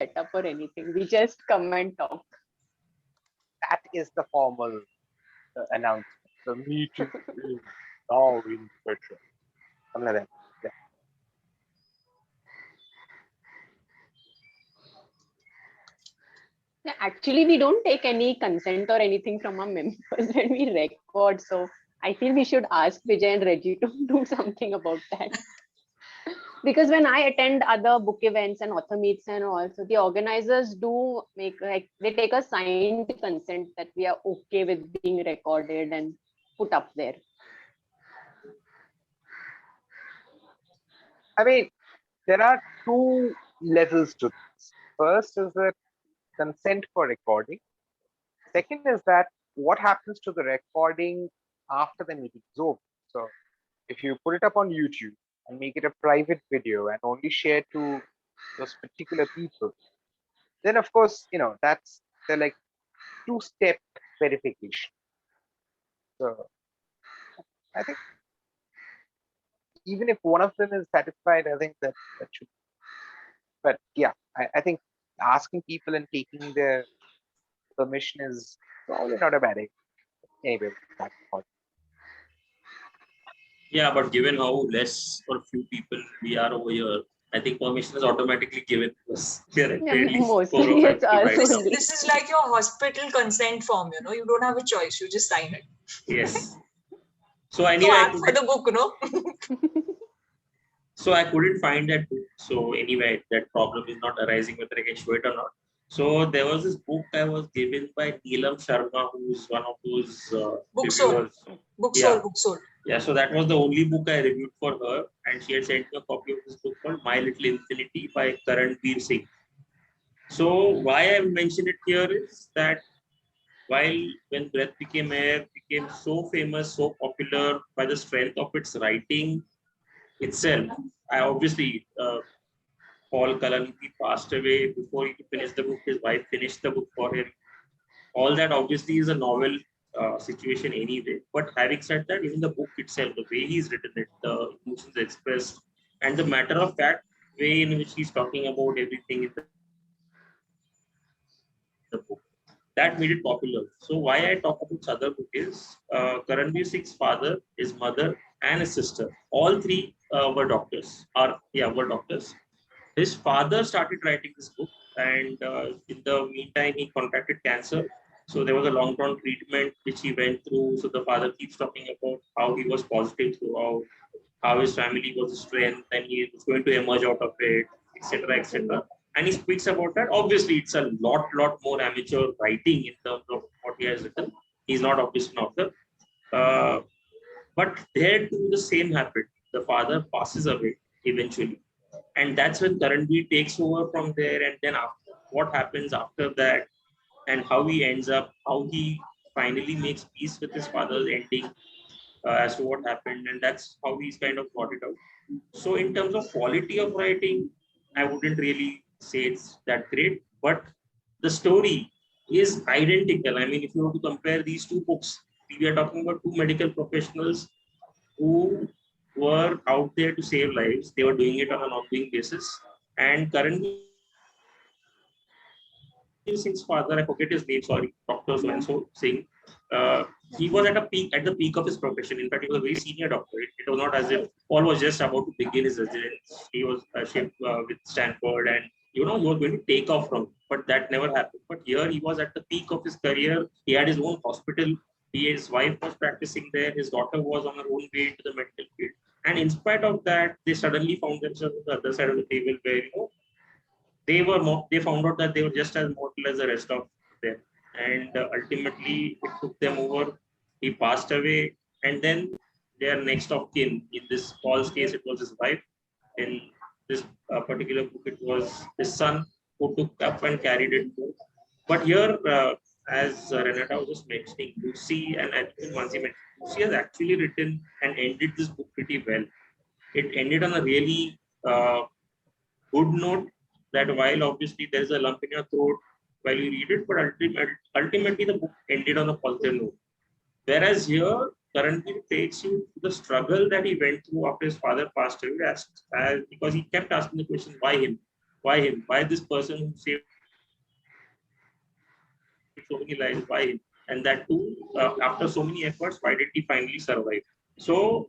setup or anything. We just come and talk. That is the formal announcement. The meeting is now in session. Something like that. Yeah. Yeah, actually, we don't take any consent or anything from our members when we record. So I feel we should ask Vijay and Reggie to do something about that. Because when I attend other book events and author meets and also the organizers do make like they take a signed consent that we are okay with being recorded and put up there. I mean, there are two levels to this. First is the consent for recording. Second is that what happens to the recording after the meeting is over. So if you put it up on YouTube and make it a private video and only share to those particular people, then of course, that's the like two-step verification. So I think even if one of them is satisfied, I think that should. But yeah, I think asking people and taking their permission is probably not a bad idea. Anyway, that's all. Yeah, but given how less or few people we are over here, I think permission is automatically given to us. There are barely Mostly 4 or 5 it's people, us right? only. This is like your hospital consent form, you don't have a choice, you just sign it. Yes. So So anyway, ask for the book, so I couldn't find that book. So anyway, that problem is not arising whether I can show it or not. So there was this book I was given by Neelam Sharma, who's one of those Booksoul. reviewers. Booksoul. Yeah, so that was the only book I reviewed for her, and she had sent me a copy of this book called My Little Infinity by Karanveer Singh. So why I mention it here is that while when Breath Became Air became so famous, so popular by the strength of its writing itself, I obviously Paul Kalanithi passed away before he finished the book. His wife finished the book for him. All that obviously is a novel situation anyway. But having said that, even the book itself, the way he's written it, the emotions expressed, and the matter of fact way in which he's talking about everything in the book, that made it popular. So why I talk about this other book is Karanveer Singh's father, his mother, and his sister. All three were doctors. Were doctors. His father started writing this book, and in the meantime, he contracted cancer. So there was a long-term treatment which he went through. So the father keeps talking about how he was positive throughout, how his family was a strength, and he was going to emerge out of it, etc., etc. And he speaks about that. Obviously, it's a lot more amateur writing in terms of what he has written. He's not obviously an author. But there too, the same happened. The father passes away eventually. And that's when Karanveer takes over from there. And then after, what happens after that and how he ends up, how he finally makes peace with his father's ending as to what happened. And that's how he's kind of got it out. So in terms of quality of writing, I wouldn't really say it's that great, but the story is identical. I mean, if you were to compare these two books, we are talking about two medical professionals who were out there to save lives. They were doing it on an ongoing basis. And Karanveer Singh's father, I forget his name, sorry, Dr. So-and-so Singh, he was at the peak of his profession. In fact, he was a very senior doctor. It was not as if Paul was just about to begin his residence. He was shipped with Stanford and, he was going to take off from it, but that never happened. But here he was at the peak of his career. He had his own hospital. His wife was practicing there. His daughter was on her own way into the medical field. And in spite of that, they suddenly found themselves on the other side of the table where, they found out that they were just as mortal as the rest of them. And ultimately, it took them over. He passed away. And then their next of kin, in this Paul's case, it was his wife. In this particular book, it was his son who took up and carried it through. But here, as Renata was just mentioning, Lucy and I think Mansi mentioned, Lucy has actually written and ended this book pretty well. It ended on a really good note, that while obviously there's a lump in your throat while you read it, but ultimately the book ended on a positive note. Whereas here, currently takes you to the struggle that he went through after his father passed away, because he kept asking the question, why him? Why him? Why this person who saved so many lives? Why him? And that too, after so many efforts, why did he finally survive? So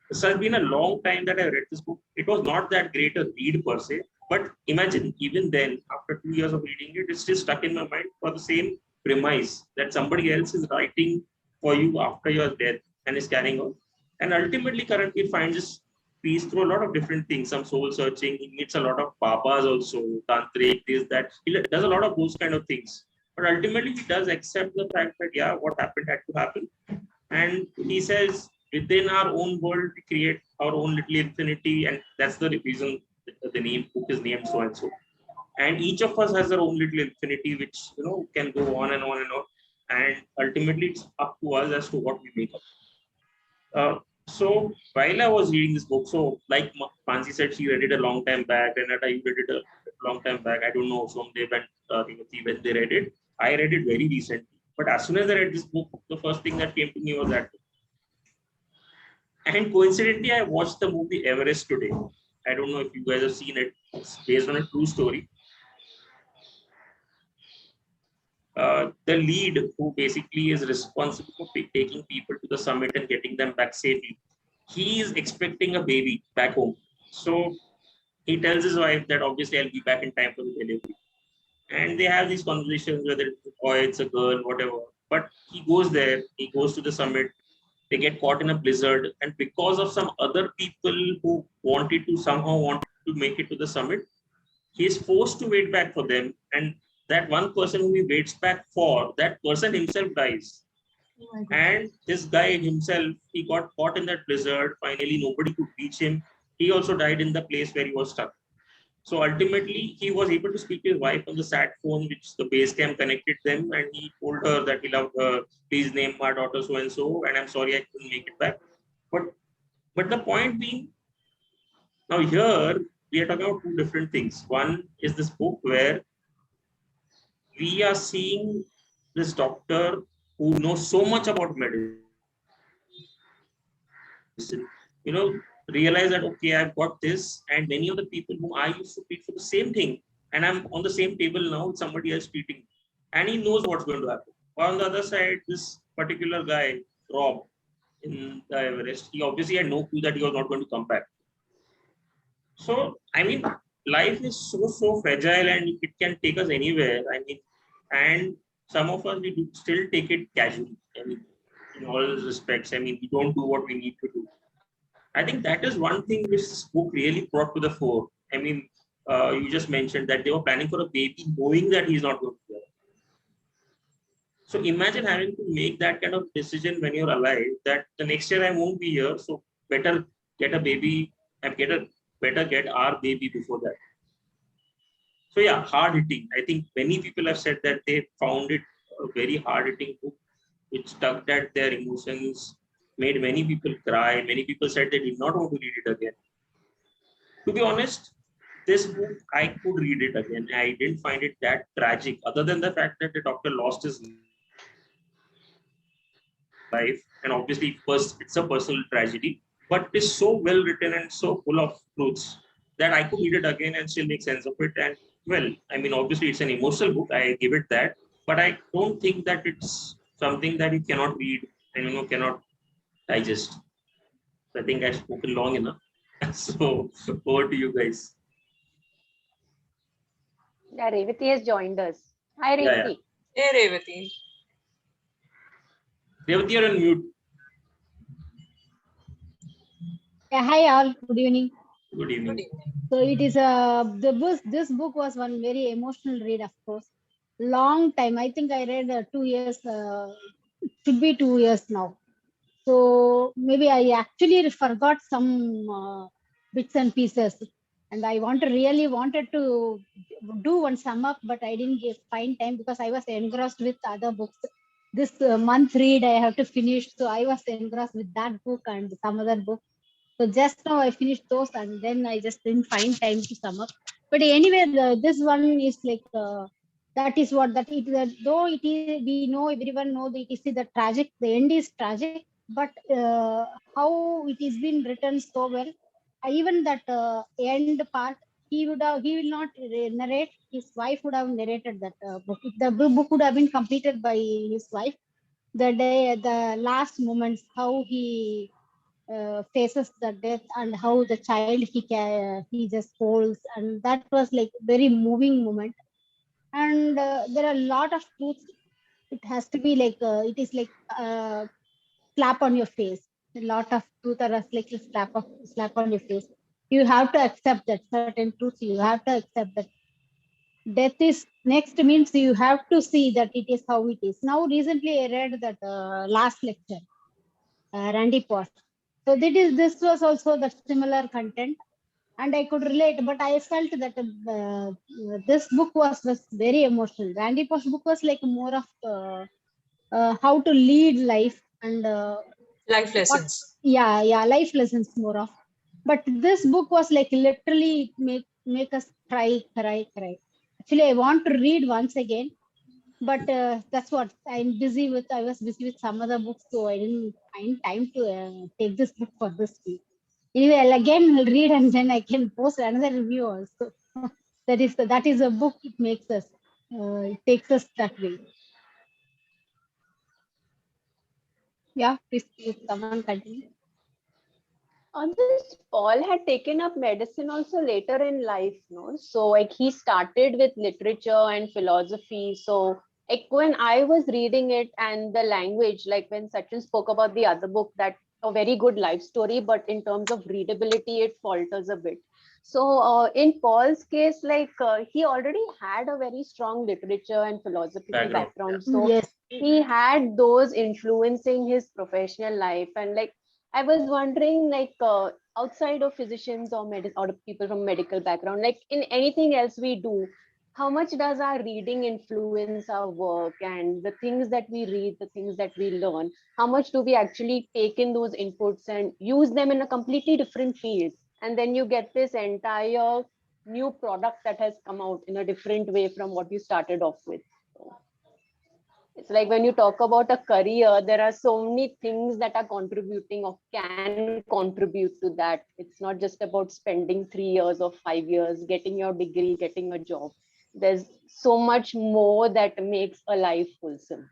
this has been a long time that I read this book. It was not that great a read per se, but imagine even then, after 2 years of reading it, it's still stuck in my mind for the same premise that somebody else is writing for you after your death and is carrying on. And ultimately, currently finds this peace through a lot of different things, some soul searching. He meets a lot of babas also, tantric, this, that. He does a lot of those kind of things. But ultimately, he does accept the fact that, yeah, what happened had to happen. And he says, within our own world, we create our own little infinity. And that's the reason the name book is named so and so. And each of us has our own little infinity, which, can go on and on and on. And ultimately, it's up to us as to what we make of it. So while I was reading this book, so like Mansi said, she read it a long time back, and you read it a long time back. I don't know, Somdev and Revati, when they read it. I read it very recently. But as soon as I read this book, the first thing that came to me was that. And coincidentally, I watched the movie Everest today. I don't know if you guys have seen it. It's based on a true story. The lead, who basically is responsible for taking people to the summit and getting them back safely, he is expecting a baby back home. So he tells his wife that obviously I'll be back in time for the delivery. And they have these conversations, whether it's a boy, it's a girl, whatever. But he goes there, he goes to the summit, they get caught in a blizzard. And because of some other people who somehow wanted to make it to the summit, he is forced to wait back for them. And that one person who he waits back for, that person himself dies. Oh, and this guy himself, he got caught in that blizzard. Finally, nobody could reach him. He also died in the place where he was stuck. So ultimately, he was able to speak to his wife on the sat phone, which the base camp connected them, and he told her that he loved her. Please name my daughter so and so, and I'm sorry I couldn't make it back. But the point being, now here we are talking about two different things. One is this book where we are seeing this doctor who knows so much about medicine, realize that, okay, I've got this, and many of the people whom I used to treat for the same thing, and I'm on the same table now with somebody else treating, and he knows what's going to happen. On the other side, this particular guy, Rob, in the Everest, he obviously had no clue that he was not going to come back. So, I mean, life is so fragile, and it can take us anywhere. I mean, and some of us, we do still take it casually. I mean, in all respects, I mean, we don't do what we need to do. I think that is one thing which this book really brought to the fore. I mean, you just mentioned that they were planning for a baby knowing that he's not going to be alive. So imagine having to make that kind of decision when you're alive, that the next year I won't be here, so better get a baby and better get our baby before that. So yeah, hard hitting. I think many people have said that they found it a very hard hitting book, which tugged at their emotions, made many people cry. Many people said they did not want to read it again. To be honest, this book, I could read it again. I didn't find it that tragic, other than the fact that the doctor lost his life. And obviously, first, it's a personal tragedy, but it is so well written and so full of truths that I could read it again and still make sense of it. And well, I mean, obviously, it's an emotional book. I give it that, but I don't think that it's something that you cannot read and cannot digest. So I think I've spoken long enough. So over to you guys. Yeah, Revati has joined us. Hi, Revati. Hey, Revati. Revati, you're on mute. Yeah, hi all. Good evening. Good evening. Good evening. So it is this book was one very emotional read, of course. Long time. I think I read 2 years. It should be 2 years now. So maybe I actually forgot some bits and pieces, and I really wanted to do one sum up, but I didn't find time because I was engrossed with other books. This month read I have to finish, so I was engrossed with that book and some other book. So just now I finished those, and then I just didn't find time to sum up. But anyway, this one is like that is what that it is. Though it is, we know, everyone know that it is the tragic. The end is tragic, but how it is been written so well. Even that end part, he will not narrate. His wife would have narrated that book. If the book would have been completed by his wife, the last moments, how he faces the death and how the child he just holds, and that was like very moving moment. And there are a lot of truths. It has to be like it is like slap on your face. A lot of truth are like a slap on your face. You have to accept that certain truths. You have to accept that death is next, means you have to see that it is how it is. Now recently I read that last lecture, Randy Post. So this was also the similar content, and I could relate. But I felt that this book was very emotional. Randy Post book was like more of how to lead life and Life what, lessons. yeah, life lessons more of. But this book was like literally make us cry. Actually, I want to read once again, but that's what I was busy with some other books, so I didn't find time to take this book for this week. Anyway, I'll read and then I can post another review also. That is a book. It makes us. It takes us that way. Yeah, please someone continue. This Paul had taken up medicine also later in life, no? So like he started with literature and philosophy. So like when I was reading it and the language, like when Sachin spoke about the other book, that a very good life story, but in terms of readability, it falters a bit. So in Paul's case, like he already had a very strong literature and philosophical Background. background. So Yes. he had those influencing his professional life, and like I was wondering, like outside of physicians or or people from medical background, like in anything else we do, how much does our reading influence our work, and the things that we read, the things that we learn, how much do we actually take in those inputs and use them in a completely different field, and then you get this entire new product that has come out in a different way from what you started off with. So, it's like when you talk about a career, there are so many things that are contributing or can contribute to that. It's not just about spending 3 years or 5 years, getting your degree, getting a job. There's so much more that makes a life wholesome.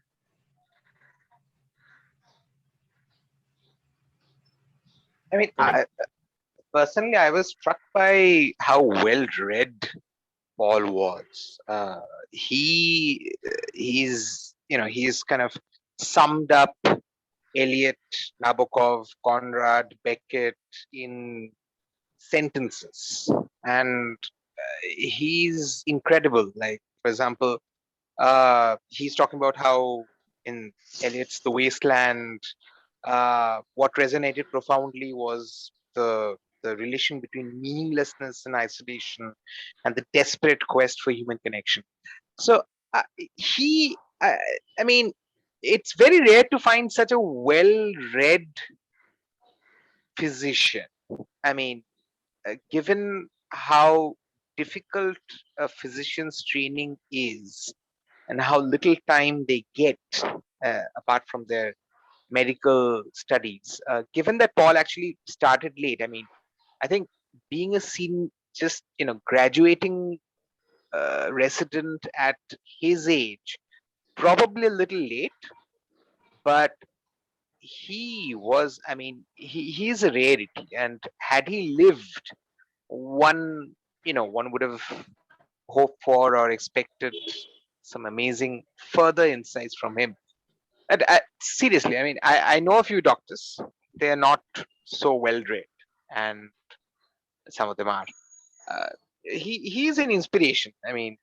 I mean, personally, I was struck by how well read Paul was. He's kind of summed up Eliot, Nabokov, Conrad, Beckett in sentences, and he's incredible. Like, for example, he's talking about how in Eliot's The Wasteland, what resonated profoundly was the relation between meaninglessness and isolation and the desperate quest for human connection. So he, I mean, it's very rare to find such a well-read physician. I mean, given how difficult a physician's training is and how little time they get apart from their medical studies, given that Paul actually started late, I mean, I think being a just graduating resident at his age, probably a little late, but he was, I mean, he's a rarity, and had he lived, one would have hoped for or expected some amazing further insights from him. And seriously, I mean, I know a few doctors, they are not so well read, and some of them are. Uh, he's an inspiration. I mean,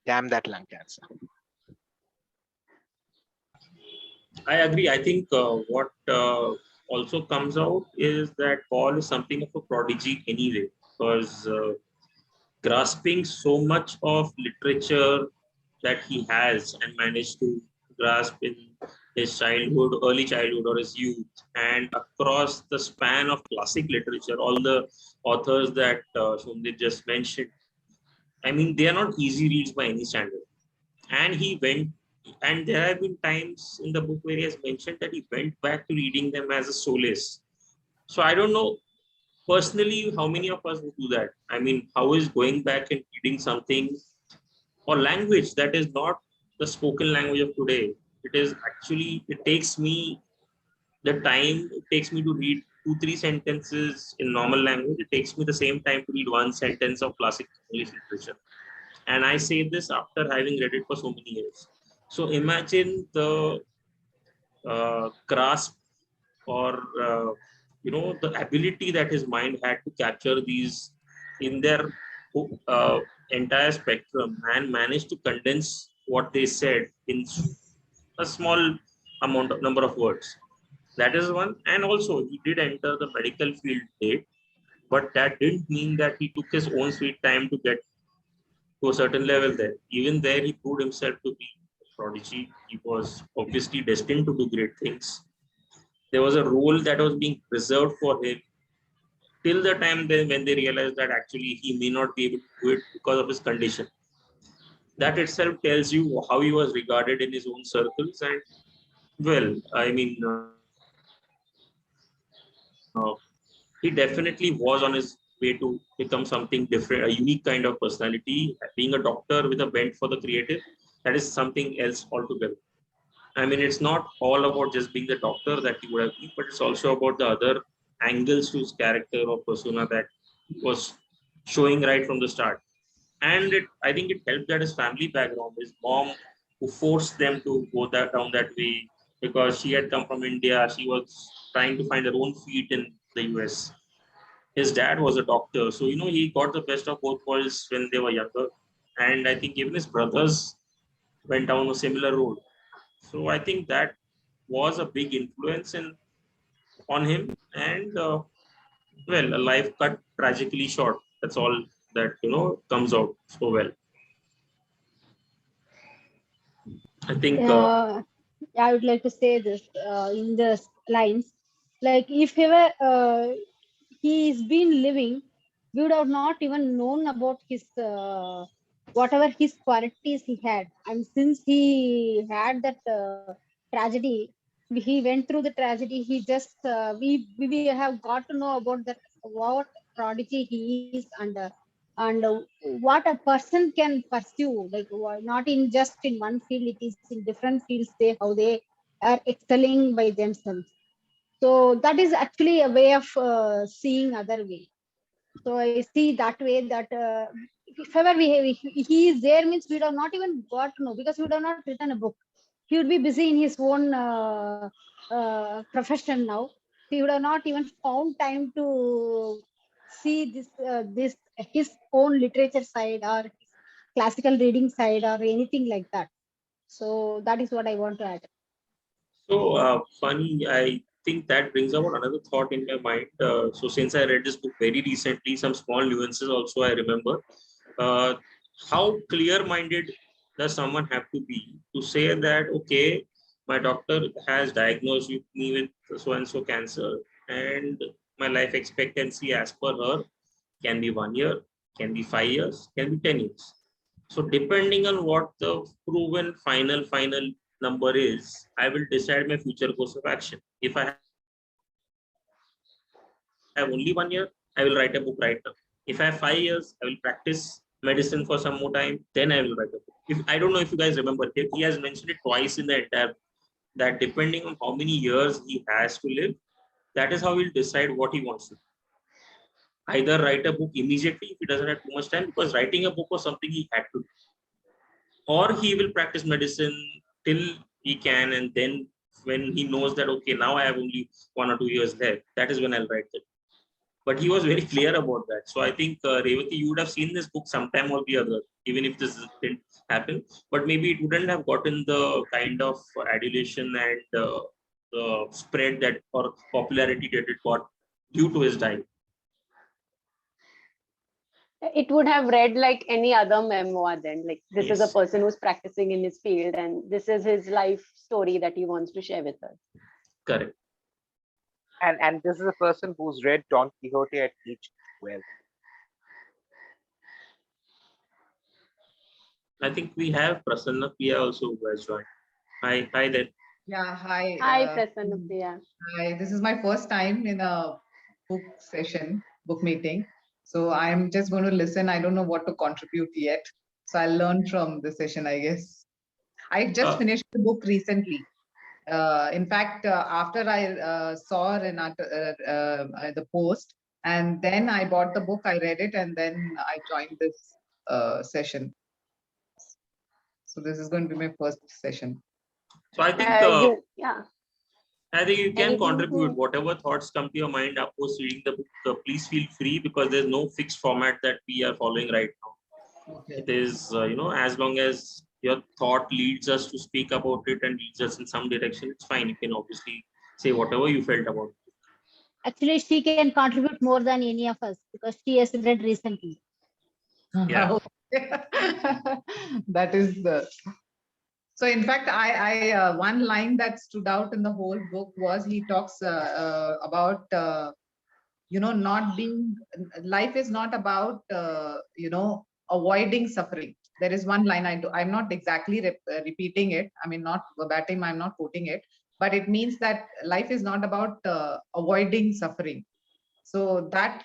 damn that lung cancer. I agree. I think what also comes out is that Paul is something of a prodigy anyway, because grasping so much of literature that he has and managed to grasp in his childhood, early childhood, or his youth, and across the span of classic literature, all the authors that Shomdip just mentioned, I mean, they are not easy reads by any standard. And he went, and there have been times in the book where he has mentioned that he went back to reading them as a solace. So I don't know personally, how many of us would do that? I mean, how is going back and reading something or language that is not the spoken language of today? It is actually, it takes me the time it takes me to read 2-3 sentences in normal language. It takes me the same time to read one sentence of classic English literature. And I say this after having read it for so many years. So imagine the grasp or the ability that his mind had to capture these in their uh, entire spectrum and manage to condense what they said in a small number of words. That is one. And also he did enter the medical field late, but that didn't mean that he took his own sweet time to get to a certain level there. Even there, he proved himself to be a prodigy. He was obviously destined to do great things. There was a role that was being reserved for him till the time when they realized that actually he may not be able to do it because of his condition. That itself tells you how he was regarded in his own circles. And well, I mean, he definitely was on his way to become something different, a unique kind of personality. Being a doctor with a bent for the creative, that is something else altogether. I mean, it's not all about just being the doctor that he would have been, but it's also about the other angles to his character or persona that was showing right from the start. And I think it helped that his family background, his mom, who forced them to go down that way because she had come from India. She was trying to find her own feet in the US. His dad was a doctor, so he got the best of both worlds when they were younger. And I think even his brothers went down a similar road. So I think that was a big influence on him. And well, a life cut tragically short. That's all that comes out so well. I think I would like to say this in the lines, like if he's been living, we would have not even known about his whatever his qualities he had. And since he had that tragedy, he went through the tragedy. He just we have got to know about that what prodigy he is and what a person can pursue, like not in just in one field, it is in different fields, how they are excelling by themselves. So that is actually a way of seeing other way. So I see that way that if ever he is there means we would have not even got to know, because we would have not written a book. He would be busy in his own profession now. He would have not even found time to see this his own literature side or classical reading side or anything like that. So that is what I want to add. so funny. I think that brings about another thought in my mind. So since I read this book very recently, some small nuances also I remember. Uh, how clear-minded does someone have to be to say that, okay, my doctor has diagnosed me with so and so cancer, and my life expectancy as per her can be 1 year, can be 5 years, can be 10 years. So depending on what the proven final number is, I will decide my future course of action. If I have only 1 year, I will write a book right now. If I have 5 years, I will practice medicine for some more time, then I will write a book. If I don't know if you guys remember, he has mentioned it twice in the entire, that depending on how many years he has to live, that is how he'll decide what he wants to do. Either write a book immediately if he doesn't have too much time, because writing a book was something he had to do, or he will practice medicine till he can, and then when he knows that, okay, now I have only 1 or 2 years left, that is when I'll write it. But he was very clear about that. So I think, Revati, you would have seen this book sometime or the other, even if this didn't happen. But maybe it wouldn't have gotten the kind of adulation and the spread that or popularity that it got due to his dying. It would have read like any other memoir then. Like this is a Yes. person who's practicing in his field, and this is his life story that he wants to share with us. Correct. And this is a person who's read Don Quixote at age 12. I think we have Prasanna Priya also who has joined. Hi there. Yeah, hi. Hi, Prasanna Priya. Hi, this is my first time in a book session, book meeting. So I'm just going to listen. I don't know what to contribute yet. So I'll learn from the session, I guess. I just finished the book recently. In fact, after I saw the post, and then I bought the book, I read it, and then I joined this session. So this is going to be my first session. So I think Yeah. I think you can Anything contribute to- whatever thoughts come to your mind after reading the book. Please feel free, because there's no fixed format that we are following right now. Okay. It is, as long as your thought leads us to speak about it and leads us in some direction, it's fine. You can obviously say whatever you felt about it. Actually, she can contribute more than any of us because she has read recently. Yeah. That is the. So in fact, I one line that stood out in the whole book was he talks about not being. Life is not about avoiding suffering. There is one line I'm not exactly repeating it. I mean, not verbatim. I'm not quoting it, but it means that life is not about avoiding suffering. So that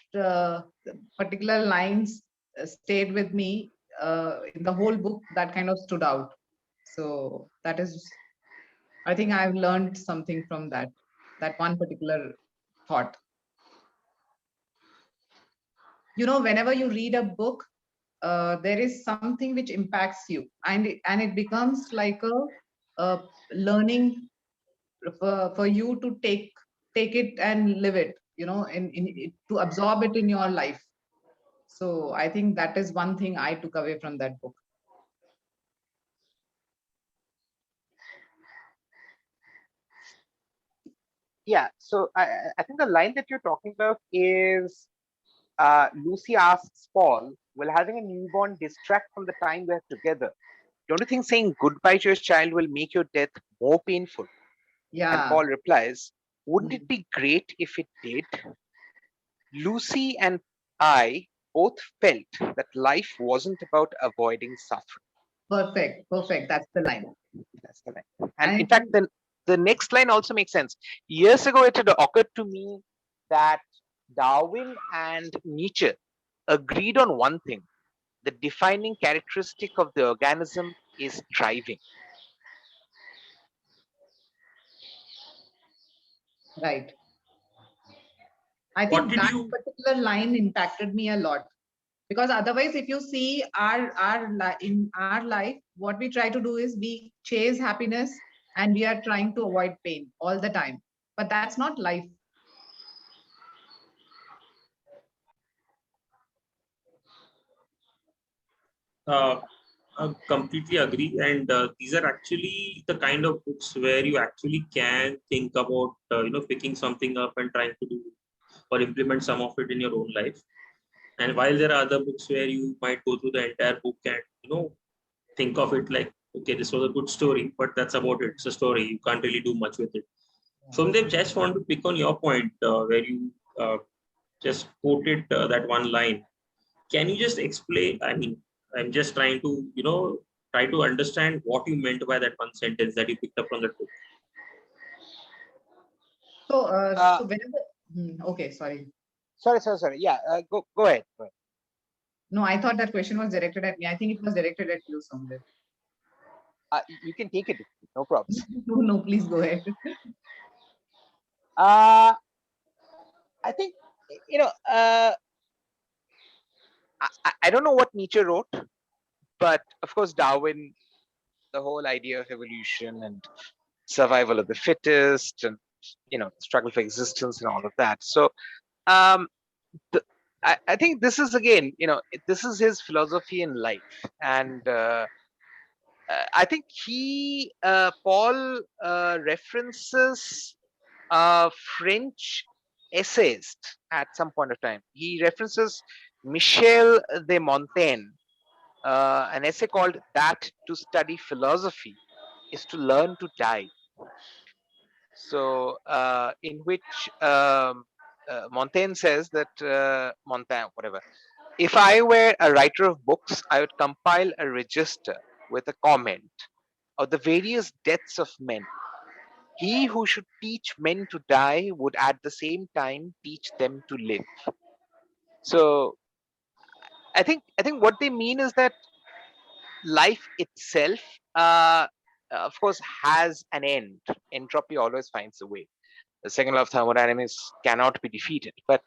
particular lines stayed with me in the whole book. That kind of stood out. So that is, I think I've learned something from that one particular thought. Whenever you read a book, there is something which impacts you, and it becomes like a learning for you to take it and live it, to absorb it in your life. So I think that is one thing I took away from that book. Yeah, so I think the line that you're talking about is Lucy asks Paul, will having a newborn distract from the time we're together? Don't you think saying goodbye to your child will make your death more painful? Yeah. And Paul replies, wouldn't it be great if it did? Lucy and I both felt that life wasn't about avoiding suffering. Perfect. That's the line. That's the line. And in fact, the next line also makes sense. Years ago, it had occurred to me that Darwin and Nietzsche agreed on one thing. The defining characteristic of the organism is thriving. Right. I think that particular line impacted me a lot, because otherwise, if you see in our life, what we try to do is we chase happiness and we are trying to avoid pain all the time. But that's not life. I completely agree, and these are actually the kind of books where you actually can think about picking something up and trying to do or implement some of it in your own life. And while there are other books where you might go through the entire book and think of it like, okay, this was a good story, but that's about it. It's a story. You can't really do much with it. Somdev, just want to pick on your point where you just quoted that one line. Can you just explain? I mean, I'm just trying to, try to understand what you meant by that one sentence that you picked up from the book. So, whenever, okay, sorry. Sorry. Yeah, go ahead. No, I thought that question was directed at me. I think it was directed at you, Somdev. You can take it, no problem. No, please go ahead. I think, I don't know what Nietzsche wrote, but of course, Darwin, the whole idea of evolution and survival of the fittest and, struggle for existence and all of that. So, I think this is, again, this is his philosophy in life. And I think Paul references a French essayist at some point of time. He references Michel de Montaigne, an essay called That to Study Philosophy is to Learn to Die. So, in which Montaigne says that, if I were a writer of books, I would compile a register with a comment of the various deaths of men. He who should teach men to die would at the same time teach them to live. So I think what they mean is that life itself, of course, has an end. Entropy always finds a way. The second law of thermodynamics cannot be defeated. But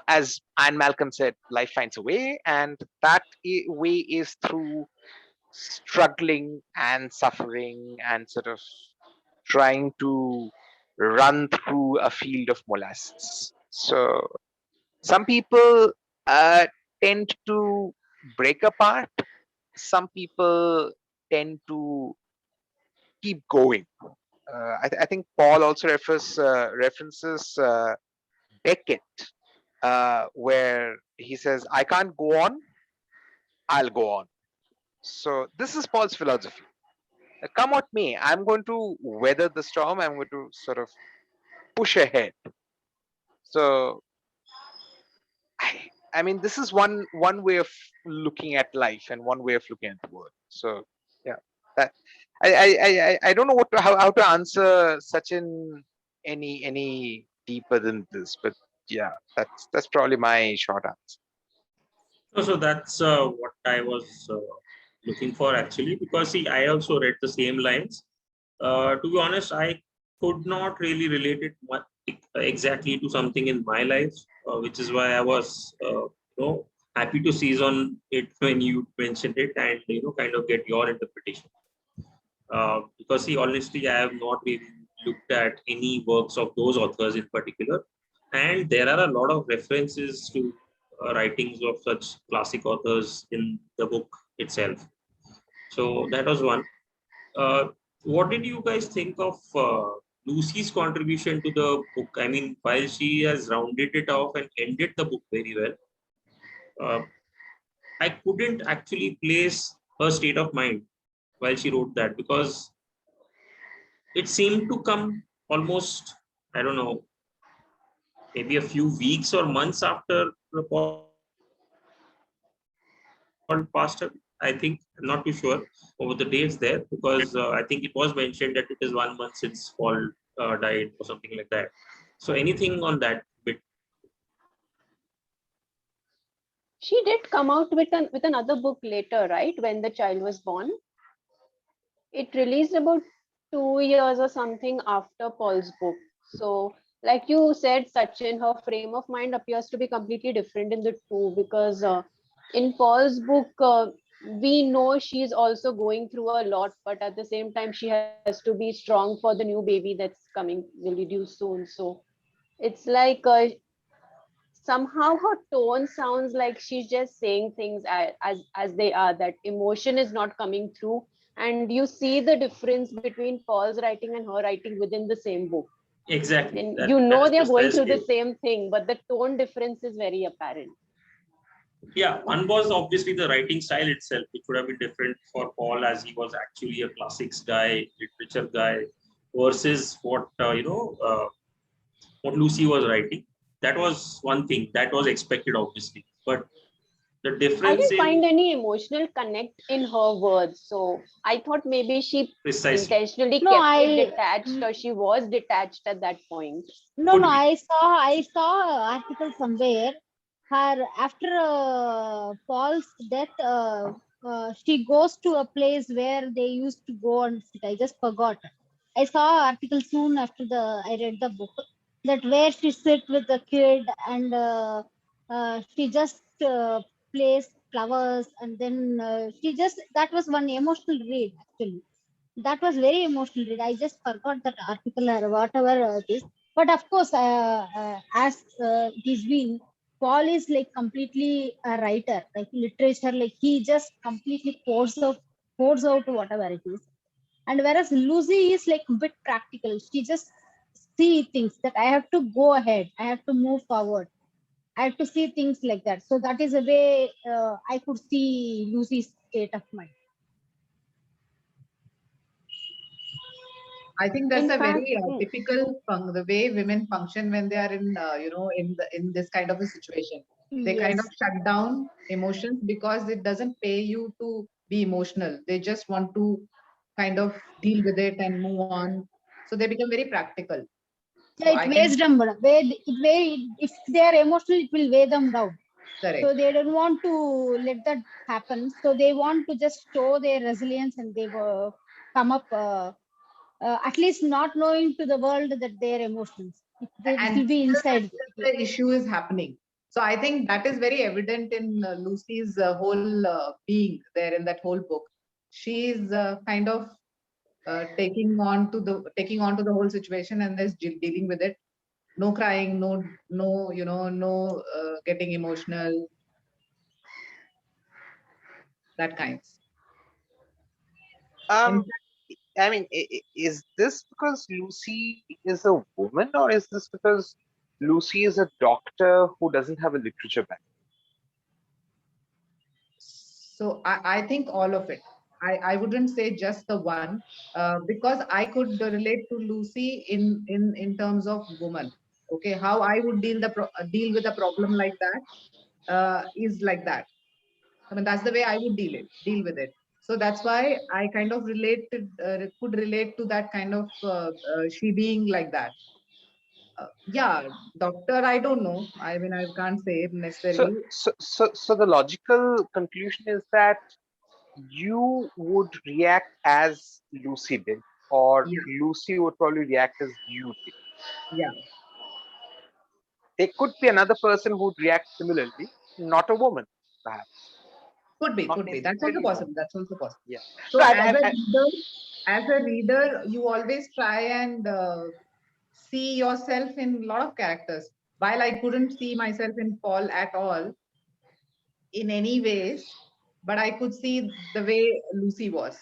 as Anne Malcolm said, life finds a way, and that way is through struggling and suffering and sort of trying to run through a field of molasses. So some people tend to break apart. Some people tend to keep going. I think Paul also references Beckett, where he says, "I can't go on, I'll go on." So this is Paul's philosophy. Come what may, I'm going to weather the storm. I'm going to sort of push ahead. So I mean, this is one way of looking at life and one way of looking at the world. So yeah, that I don't know how to answer such any deeper than this, but yeah, that's probably my short answer. So that's what I was looking for actually, because see, I also read the same lines. To be honest, I could not really relate it exactly to something in my life, which is why I was happy to seize on it when you mentioned it and kind of get your interpretation. Because see, honestly, I have not really looked at any works of those authors in particular, and there are a lot of references to writings of such classic authors in the book itself. So that was one. What did you guys think of Lucy's contribution to the book? I mean, while she has rounded it off and ended the book very well, uh, I couldn't actually place her state of mind while she wrote that, because it seemed to come almost, I don't know, maybe a few weeks or months after the Paul passed away. I think, I'm not too sure over the dates there, because I think it was mentioned that it is 1 month since Paul died or something like that. So anything on that bit? She did come out with another book later, right? When the child was born. It released about 2 years or something after Paul's book. So, like you said, Sachin, her frame of mind appears to be completely different in the two, because in Paul's book, we know she's also going through a lot, but at the same time, she has to be strong for the new baby that's coming, will be due soon. So, it's like somehow her tone sounds like she's just saying things as they are, that emotion is not coming through, and you see the difference between Paul's writing and her writing within the same book, Exactly. and That they're is going through the precisely. same thing, but the tone difference is very apparent. Yeah, one was obviously the writing style itself, which would have been different for Paul, as he was actually a classics guy, literature guy, versus what Lucy was writing. That was one thing that was expected, obviously. But the I difference didn't in find any emotional connect in her words, so I thought maybe she precisely intentionally No, kept it detached, or she was detached at that point. could no. be. I saw an article somewhere. Her after Paul's death, she goes to a place where they used to go and sit. I just forgot. I saw an article soon after I read the book, that where she sit with the kid, and she just plays flowers, and then she just, that was one emotional read actually. That was very emotional read. I just forgot that article or whatever it is. But of course, as it is been, Paul is like completely a writer, like literature, like he just completely pours out whatever it is. And whereas Lucy is like a bit practical, she just see things that I have to go ahead, I have to move forward, I have to see things like that. So that is a way I could see Lucy's state of mind. I think that's In a fact, very typical the way women function when they are in in this kind of a situation. They kind of Yes. shut down emotions because it doesn't pay you to be emotional. They just want to kind of deal with it and move on. So they become very practical. Yeah, I it can- weighs them down. If they are emotional, it will weigh them down. Correct. So they don't want to let that happen. So they want to just show their resilience, and they come up at least not knowing to the world that their emotions. It will be inside. The issue is happening. So I think that is very evident in Lucy's whole being there in that whole book. She is kind of taking on to the whole situation and is dealing with it. No crying, no, no getting emotional, that kinds. Um, In I mean, is this because Lucy is a woman, or is this because Lucy is a doctor who doesn't have a literature background? So I think all of it. I wouldn't say just the one, because I could relate to Lucy in terms of woman. Okay, how I would deal with a problem like that is like that. I mean, that's the way I would deal with it. So that's why I kind of could relate to that kind of she being like that. Yeah, doctor, I don't know. I mean, I can't say So, necessarily. so the logical conclusion is that you would react as Lucy did, or Yeah, Lucy would probably react as you did. yeah, There could be another person who'd react similarly, not a woman, perhaps. could be, Not could be. That's also necessarily a woman. possible. That's also possible. Yeah. So No, as a reader, you always try and see yourself in a lot of characters. While I couldn't see myself in Paul at all in any ways, but I could see the way Lucy was.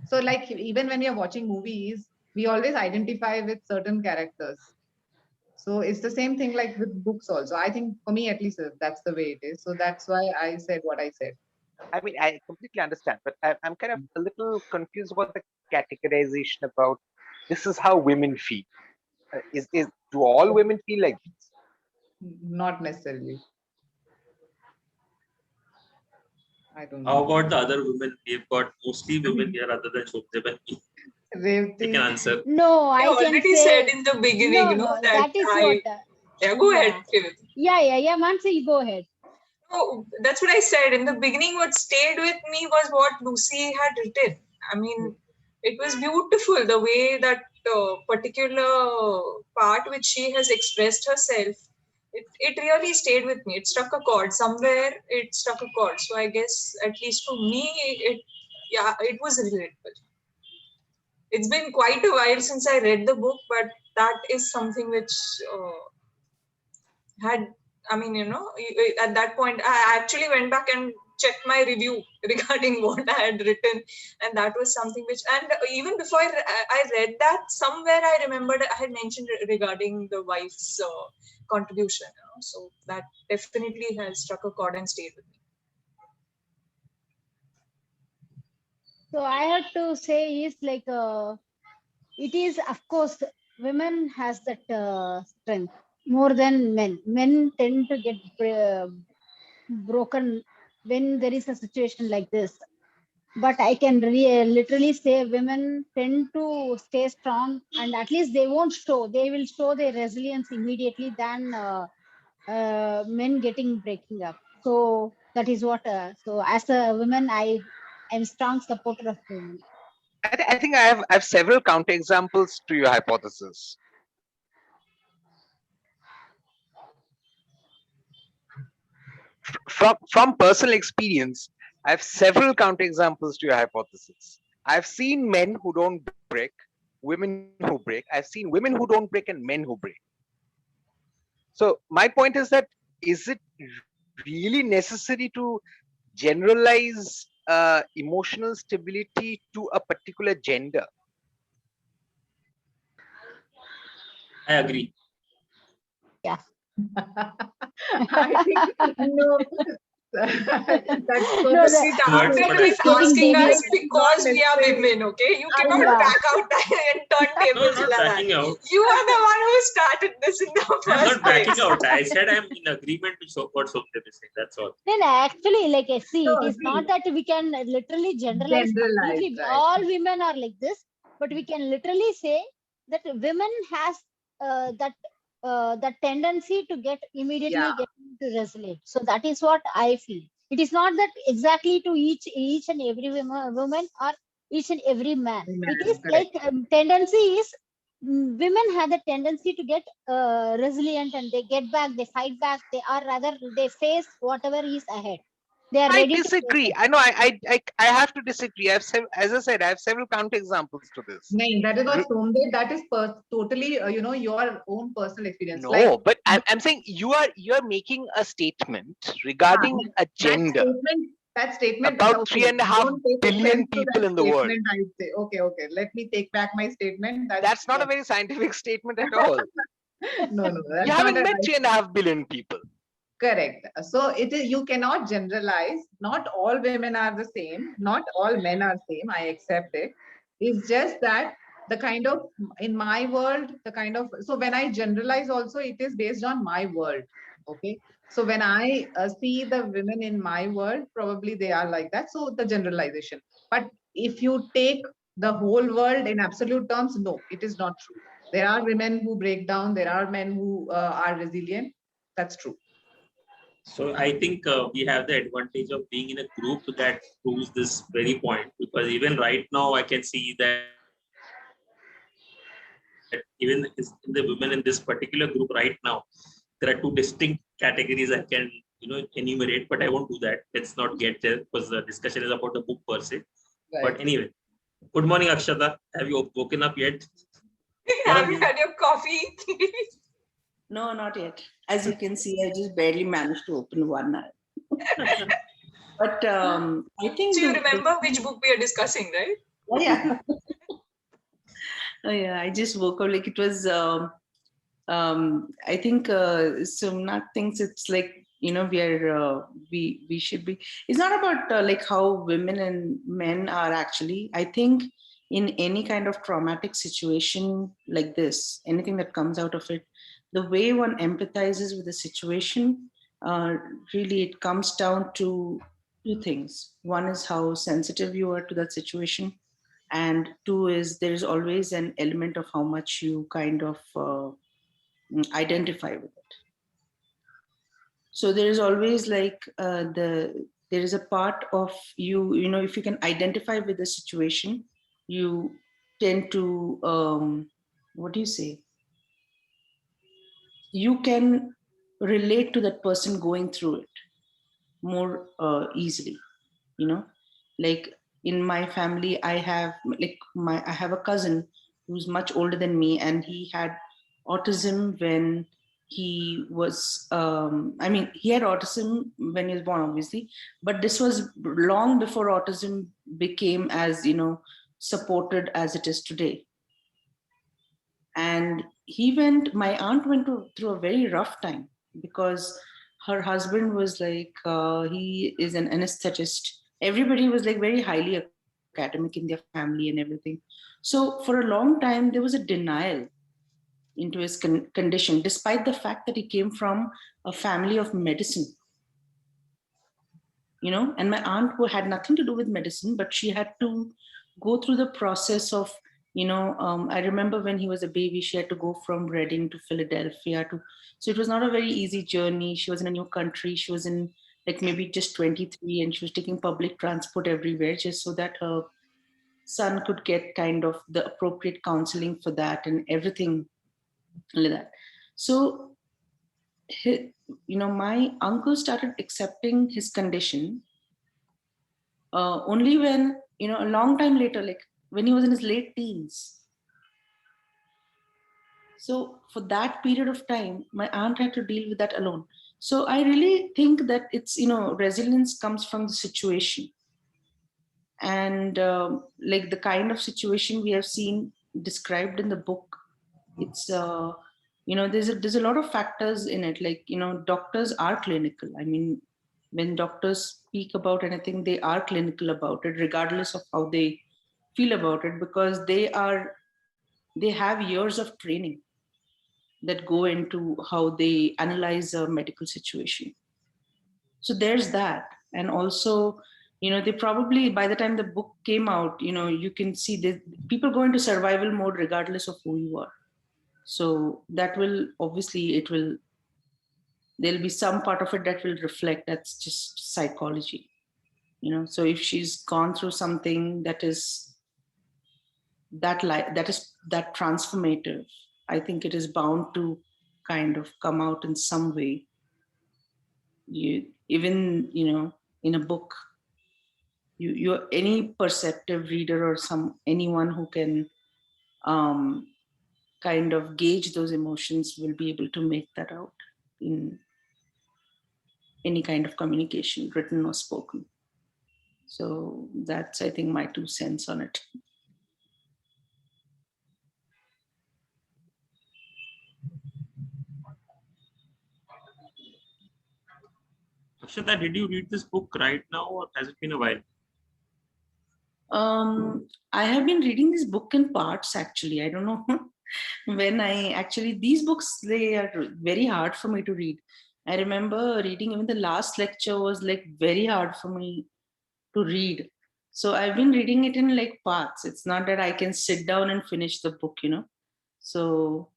So like even when we are watching movies, we always identify with certain characters. So it's the same thing like with books also. I think for me at least that's the way it is. So that's why I said what I said. I mean, I completely understand, but I'm kind of a little confused about the categorization about this is how women feel. Do all women feel like this? Not necessarily. I don't How know. about the other women? We've got mostly women here other than Shobdev and me. You can Revati, answer. No, I I can already say said in the beginning, no, you know, no. that That is what. yeah, go Yeah. ahead, Revati. Yeah. Mansi, you go ahead. No, that's what I said. In the beginning, what stayed with me was what Lucy had written. I mean, it was beautiful the way that particular part which she has expressed herself. It really stayed with me. It struck a chord. Somewhere it struck a chord. So I guess, at least for me, it was relatable. It's been quite a while since I read the book, but that is something which had, I mean, at that point I actually went back and checked my review regarding what I had written, and that was something which, and even before I read that, somewhere I remembered I had mentioned regarding the wife's contribution, so that definitely has struck a chord and stayed with me. So I have to say is like it is, of course, women has that strength more than men. Men tend to get broken when there is a situation like this. But I can literally say women tend to stay strong, and at least they won't show. They will show their resilience immediately than men breaking up. So that is what. So as a woman, I am strong supporter of women. I think I have several counterexamples to your hypothesis. From personal experience, I have several counterexamples to your hypothesis. I've seen men who don't break, women who break. I've seen women who don't break and men who break. So my point is that, is it really necessary to generalize emotional stability to a particular gender? I agree. Yeah. I think no. That's so No, See, the Words, Darpin but is I- asking getting us deviated. because we are women, okay? You cannot Yeah. back out and turn No, tables not like that. backing out. You are the one who started this in the I'm first not backing place. out. I said I'm in agreement with what Sopdev is saying. That's all. Then actually, like see, No, it is not see, that we can literally generalize generalize, completely. right? All women are like this, but we can literally say that women has that tendency to immediately Yeah. get into resilient. So that is what I feel. It is not that exactly to each and every woman or each and every man. It is Correct. like tendency is women have the tendency to get resilient, and they get back, they fight back, they are rather they face whatever is ahead. They are I ready to face disagree. it. I know. I have to disagree. As I said, I have several counterexamples to this. No, that is Re- not Somdev. That is totally, your own personal experience. No, Like but I'm saying you are making a statement regarding a gender that statement. about Okay, 3.5 don't take billion offense to people that in the world. statement. I say, okay. Let me take back my statement. That's not a very scientific statement at all. no, that's You not haven't a met right. 3.5 billion people. Correct. So it is, you cannot generalize. Not all women are the same. Not all men are same. I accept it. It's just that the kind of, in my world, the kind of, so when I generalize also, it is based on my world. Okay. So when I see the women in my world, probably they are like that. So the generalization. But if you take the whole world in absolute terms, no, it is not true. There are women who break down. There are men who are resilient. That's true. So I think we have the advantage of being in a group that proves this very point, because even right now I can see that even in the women in this particular group right now, there are two distinct categories I can enumerate, but I won't do that. Let's not get there because the discussion is about the book per se. Right. But anyway, good morning, Akshata. Have you woken up yet? Have you had your coffee? No, not yet. As you can see, I just barely managed to open one eye. But I think. So you remember which book we are discussing, right? Oh, yeah. Oh, yeah. I just woke up like it was. I think Somnath thinks it's like we should be. It's not about like how women and men are actually. I think in any kind of traumatic situation like this, anything that comes out of it, the way one empathizes with the situation, really it comes down to two things. One is how sensitive you are to that situation, and two is there is always an element of how much you kind of identify with it. So there is always like there is a part of you, if you can identify with the situation, you tend to what do you say, you can relate to that person going through it more easily. Like in my family, I have a cousin who's much older than me, and he had autism when he was he had autism when he was born, obviously, but this was long before autism became as supported as it is today. And my aunt went through a very rough time because her husband was like, he is an anesthetist. Everybody was like very highly academic in their family and everything. So for a long time, there was a denial into his condition, despite the fact that he came from a family of medicine. And my aunt, who had nothing to do with medicine, but she had to go through the process of, I remember when he was a baby, she had to go from Reading to Philadelphia so it was not a very easy journey. She was in a new country. She was in like maybe just 23, and she was taking public transport everywhere just so that her son could get kind of the appropriate counseling for that and everything like that. So, my uncle started accepting his condition only when, a long time later, like when he was in his late teens. So for that period of time, my aunt had to deal with that alone. So I really think that it's, resilience comes from the situation. And like the kind of situation we have seen described in the book, it's, there's a lot of factors in it. Like, doctors are clinical. I mean, when doctors speak about anything, they are clinical about it, regardless of how they feel about it, because they have years of training that go into how they analyze a medical situation. So there's that. And also, they probably, by the time the book came out, you can see that people go into survival mode regardless of who you are. So that will, obviously, there'll be some part of it that will reflect that's just psychology. So if she's gone through something that is that transformative, I think it is bound to kind of come out in some way. Even in a book, you're any perceptive reader or anyone who can kind of gauge those emotions will be able to make that out in any kind of communication, written or spoken. So that's, I think, my 2 cents on it. Akshata, did you read this book right now, or has it been a while? I have been reading this book in parts, actually. I don't know when these books, they are very hard for me to read. I remember reading, even the last lecture was like very hard for me to read. So I've been reading it in like parts. It's not that I can sit down and finish the book, So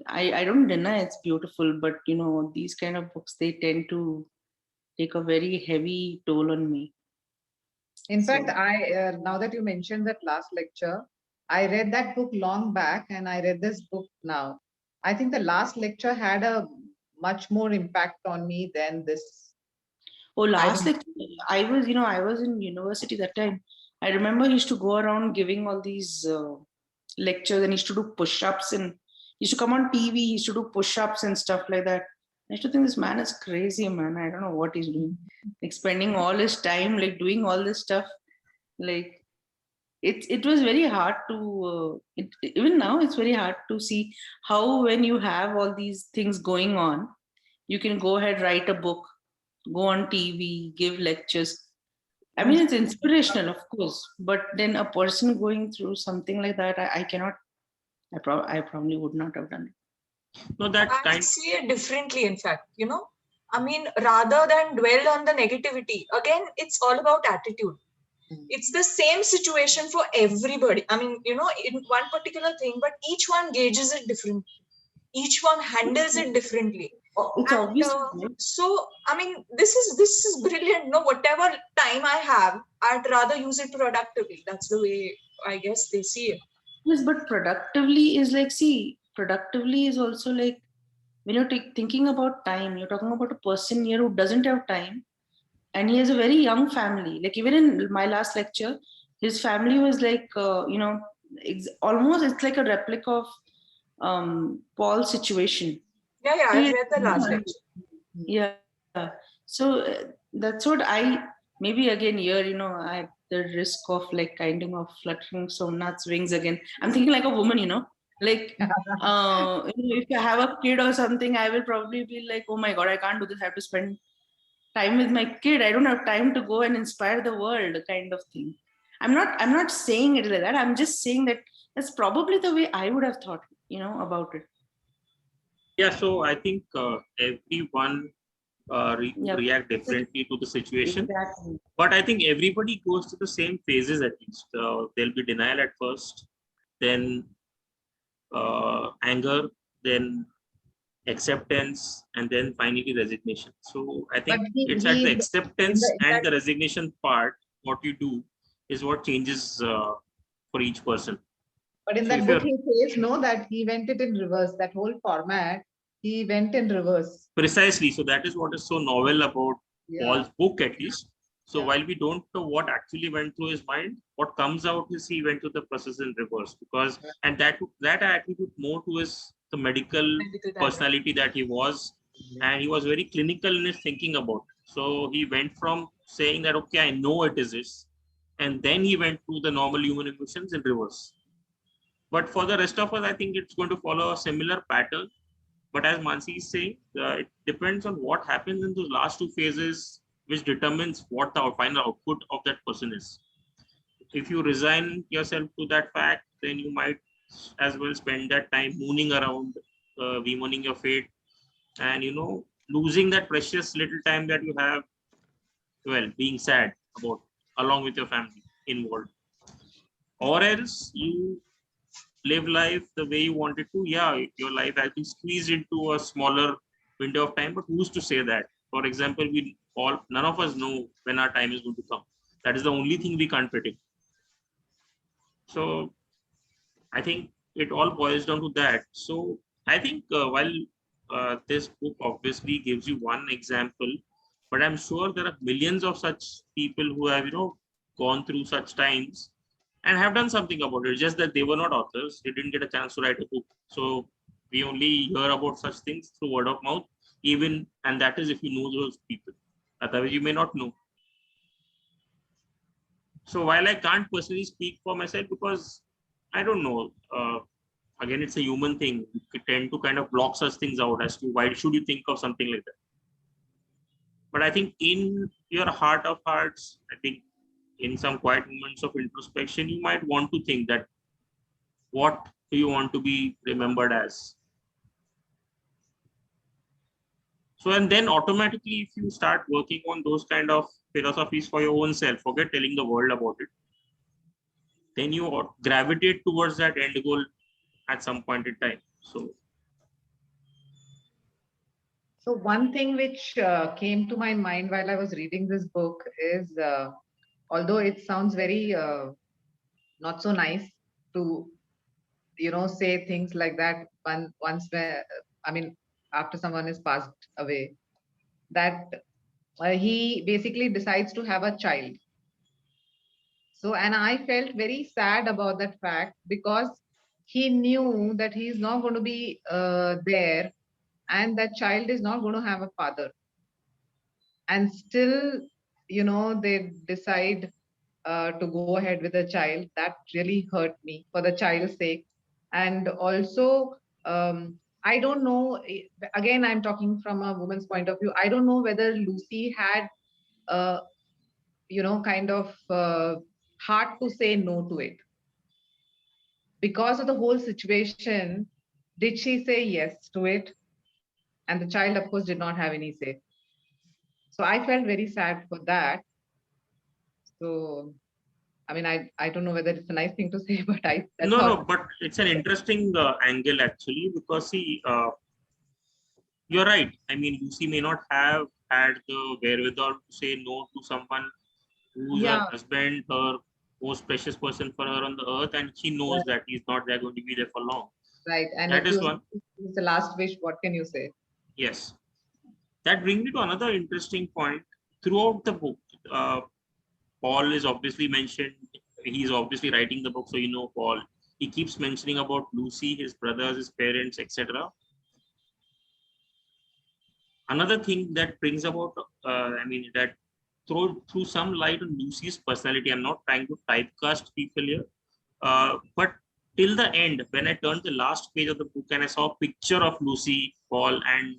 I don't deny it's beautiful, but these kind of books, they tend to take a very heavy toll on me. In fact, now that you mentioned that last lecture, I read that book long back and I read this book now. I think the last lecture had a much more impact on me than this. Oh, last lecture, I was in university that time. I remember he used to go around giving all these lectures, and he used to do push-ups, and he used to come on TV, he used to do push-ups and stuff like that. I used to think, this man is crazy, man. I don't know what he's doing. Like spending all his time, like doing all this stuff. Like it was very hard to, even now it's very hard to see how, when you have all these things going on, you can go ahead, write a book, go on TV, give lectures. I mean, it's inspirational, of course, but then a person going through something like that, I cannot, I probably would not have done it. No, that I see it differently, in fact, I mean, rather than dwell on the negativity, again, it's all about attitude. It's the same situation for everybody. I mean, in one particular thing, but each one gauges it differently. Each one handles it differently. It's obvious. So, I mean, this is brilliant. No, whatever time I have, I'd rather use it productively. That's the way I guess they see it. Yes, but productively is like, productively is also like, when you're thinking about time, you're talking about a person here who doesn't have time, and he has a very young family. Like even in my last lecture, his family was like, almost, it's like a replica of Paul's situation. Yeah, I've read the last lecture. Yeah. So that's what maybe again here, I have the risk of like kind of fluttering Somnath's wings again. I'm thinking like a woman, like if I have a kid or something, I will probably be like, oh my God, I can't do this. I have to spend time with my kid. I don't have time to go and inspire the world, kind of thing. I'm not saying it like that. I'm just saying that that's probably the way I would have thought, about it. Yeah, so I think everyone react differently to the situation. Exactly. But I think everybody goes through the same phases at least. There'll be denial at first, then anger, then acceptance, and then finally resignation. So I think it's at the acceptance and the resignation part, what you do is what changes for each person. But in that book, he says, no, that he went it in reverse. That whole format, he went in reverse. Precisely. So that is what is so novel about Paul's book, at least. So while we don't know what actually went through his mind, what comes out is he went through the process in reverse, because and that I attribute more to the medical personality that he was, and he was very clinical in his thinking about it. So he went from saying that, okay, I know it is this, and then he went to the normal human emotions in reverse. But for the rest of us, I think it's going to follow a similar pattern. But as Mansi is saying, it depends on what happens in those last two phases, which determines what the final output of that person is. If you resign yourself to that fact, then you might as well spend that time mooning around, bemoaning your fate, and losing that precious little time that you have, well, being sad about, along with your family involved. Or else you live life the way you want it to. Yeah, your life has been squeezed into a smaller window of time, but who's to say that? For example, none of us know when our time is going to come. That is the only thing we can't predict. So I think it all boils down to that. So I think while this book obviously gives you one example, but I'm sure there are millions of such people who have, gone through such times and have done something about it. Just that they were not authors. They didn't get a chance to write a book. So we only hear about such things through word of mouth, and that is if you know those people. Otherwise, you may not know. So while I can't personally speak for myself, because I don't know, again, it's a human thing. We tend to kind of block such things out as to why should you think of something like that. But I think in your heart of hearts, I think in some quiet moments of introspection, you might want to think that what do you want to be remembered as? So, and then automatically, if you start working on those kind of philosophies for your own self, forget telling the world about it, then you gravitate towards that end goal at some point in time. So one thing which came to my mind while I was reading this book is, although it sounds very not so nice to, say things like that after someone is passed away, that he basically decides to have a child. So, and I felt very sad about that fact, because he knew that he is not going to be there, and that child is not going to have a father. And still, they decide to go ahead with the child. That really hurt me for the child's sake. And also, I don't know, again, I'm talking from a woman's point of view. I don't know whether Lucy had, kind of heart to say no to it. Because of the whole situation, did she say yes to it? And the child, of course, did not have any say. So I felt very sad for that. So, I mean, I don't know whether it's a nice thing to say, but no, but it's an interesting angle actually, because see, you're right. I mean, Lucy may not have had the wherewithal to say no to someone who's her husband, her most precious person for her on the earth, and she knows that he's not there going to be there for long. Right. And that is one. It's the last wish. What can you say? Yes. That brings me to another interesting point. Throughout the book, Paul is obviously mentioned. He's obviously writing the book, so Paul. He keeps mentioning about Lucy, his brothers, his parents, etc. Another thing that brings about, that through some light on Lucy's personality. I'm not trying to typecast people here, but till the end, when I turned the last page of the book and I saw a picture of Lucy, Paul, and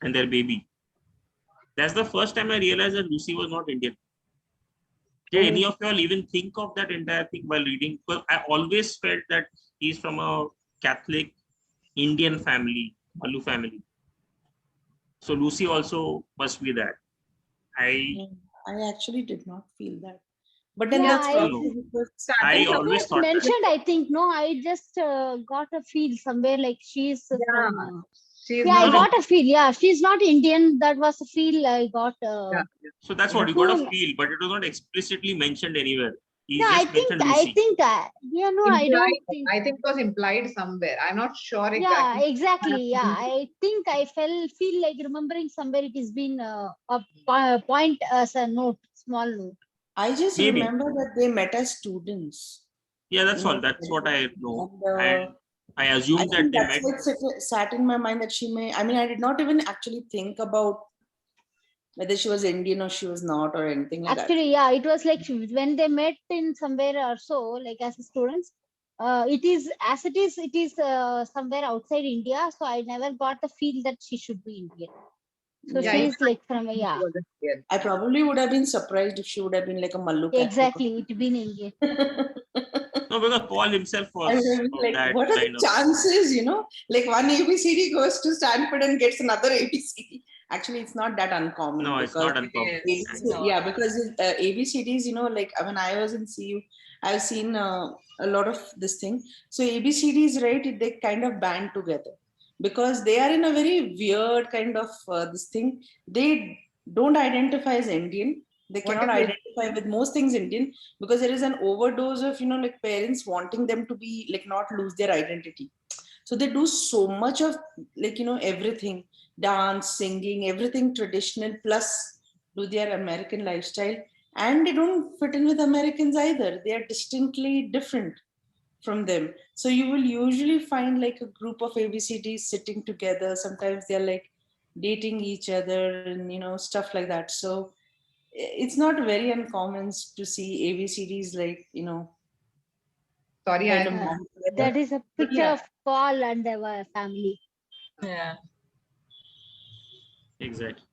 and their baby, that's the first time I realized that Lucy was not Indian. Did any of y'all even think of that entire thing while reading? Because I always felt that he's from a Catholic Indian family, Malu family. So Lucy also must be that. I actually did not feel that. But then that's I always thought mentioned, that. I think, no, I just got a feel somewhere like she's from, I got a feel. Yeah, she's not Indian. That was a feel I got. So that's what you got a feel, but it was not explicitly mentioned anywhere. I think, I don't think. I think it was implied somewhere. I'm not sure exactly. Yeah, exactly. Yeah, I think I feel like remembering somewhere it has been a point as a note, small note. I just remember that they met as students. Yeah, that's all. That's what I know. And I assume that they met. It sat in my mind that she may. I mean, I did not even actually think about whether she was Indian or she was not or anything like that. Actually, yeah, it was like when they met in somewhere or so, like as students. It is somewhere outside India. So I never got the feel that she should be Indian. So Yeah, she's like from, yeah, wasn't here. I probably would have been surprised if she would have been like a Mallu cat. exactly. It's been Indian. No, because Paul himself I was would have been of like, that what are kind the of. chances, you know? Like one ABCD goes to Stanford and gets another ABCD. Actually, it's not that uncommon No, it's because not uncommon. Yes, Actually. yeah, because ABCDs, you know, like when I was in CU, I've seen a lot of this thing. So ABCDs, right, they kind of band together because they are in a very weird kind of this thing. They don't identify as Indian. They What cannot is it? identify with most things Indian because there is an overdose of, you know, like parents wanting them to be like not lose their identity. So they do so much of like, you know, everything, dance, singing, everything traditional, plus do their American lifestyle. And they don't fit in with Americans either. They are distinctly different from them. So you will usually find like a group of ABCDs sitting together. Sometimes they're like dating each other and, you know, stuff like that. So it's not very uncommon to see ABCDs like, you know, Sorry, kind of I'm. band together. That is a But picture yeah. of Paul and their family. yeah. Exactly.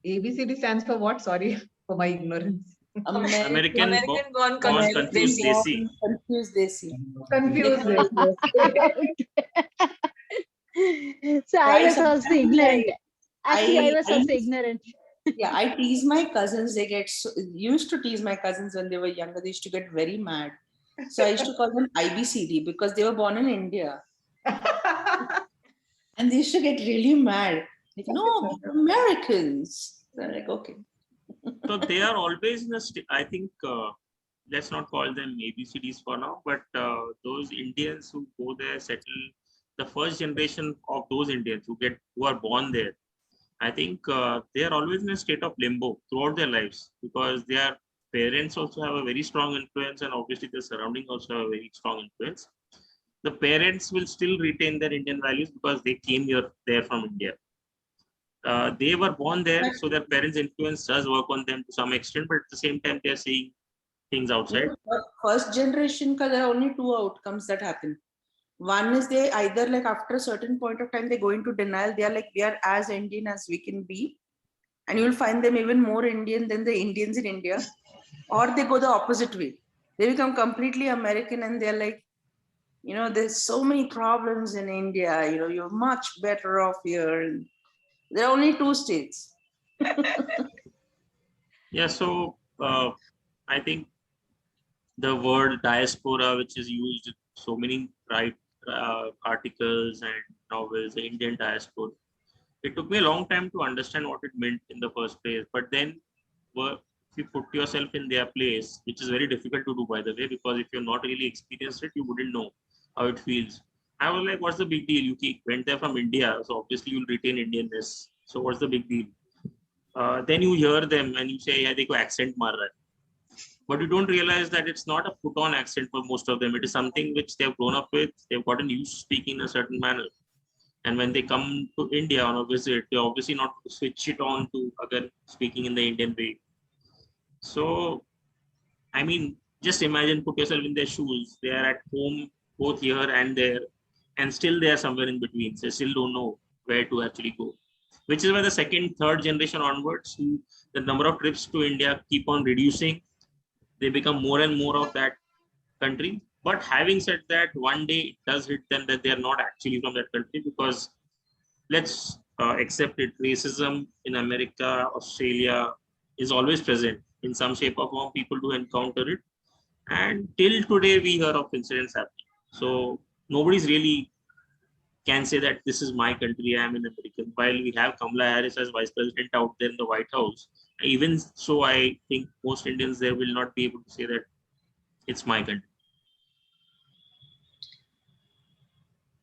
ABCD stands for what? Sorry for my ignorance. American American born born confused confused desi. desi. Confused desi. Confused. So I was also sometimes ignorant. Actually, I was I also used- ignorant. yeah, I tease my cousins. They get used to tease my cousins when they were younger. They used to get very mad. So I used to call them IBCD because they were born in India, and they used to get really mad. Like, no, we're Americans. They're like, okay. So they are always in a I think let's not call them ABCDs for now, but those Indians who go there, settle, the first generation of those Indians who are born there, I think they are always in a state of limbo throughout their lives because their parents also have a very strong influence, and obviously the surrounding also have a very strong influence. The parents will still retain their Indian values because they came there from India. They were born there, so their parents' influence does work on them to some extent, but at the same time, they're seeing things outside. First generation, there are only two outcomes that happen. One is they either like after a certain point of time, they go into denial. They are like, we are as Indian as we can be. And you'll find them even more Indian than the Indians in India. Or they go the opposite way. They become completely American and they're like, you know, there's so many problems in India. You know, you're much better off here. And there are only two states. Yeah, so I think the word diaspora, which is used in so many articles and novels, the Indian diaspora, it took me a long time to understand what it meant in the first place. But then, if you put yourself in their place, which is very difficult to do, by the way, because if you're not really experienced it, you wouldn't know how it feels. I was like, what's the big deal? You went there from India, so obviously you'll retain Indianness. So what's the big deal? Then you hear them and you say, yeah, they go accent mar raha hai. But you don't realize that it's not a put-on accent for most of them. It is something which they've grown up with. They've gotten used to speaking in a certain manner. And when they come to India on a visit, they're obviously not to switch it on to again speaking in the Indian way. So, I mean, just imagine, put yourself in their shoes. They are at home both here and there, and still they are somewhere in between. They still don't know where to actually go. Which is why the second, third generation onwards, the number of trips to India keep on reducing. They become more and more of that country. But having said that, one day it does hit them that they are not actually from that country because let's accept it. Racism in America, Australia is always present in some shape or form. People do encounter it. And till today, we hear of incidents happening. So nobody's really can say that this is my country, I am an American. While we have Kamala Harris as vice president out there in the White House, even so, I think most Indians there will not be able to say that it's my country.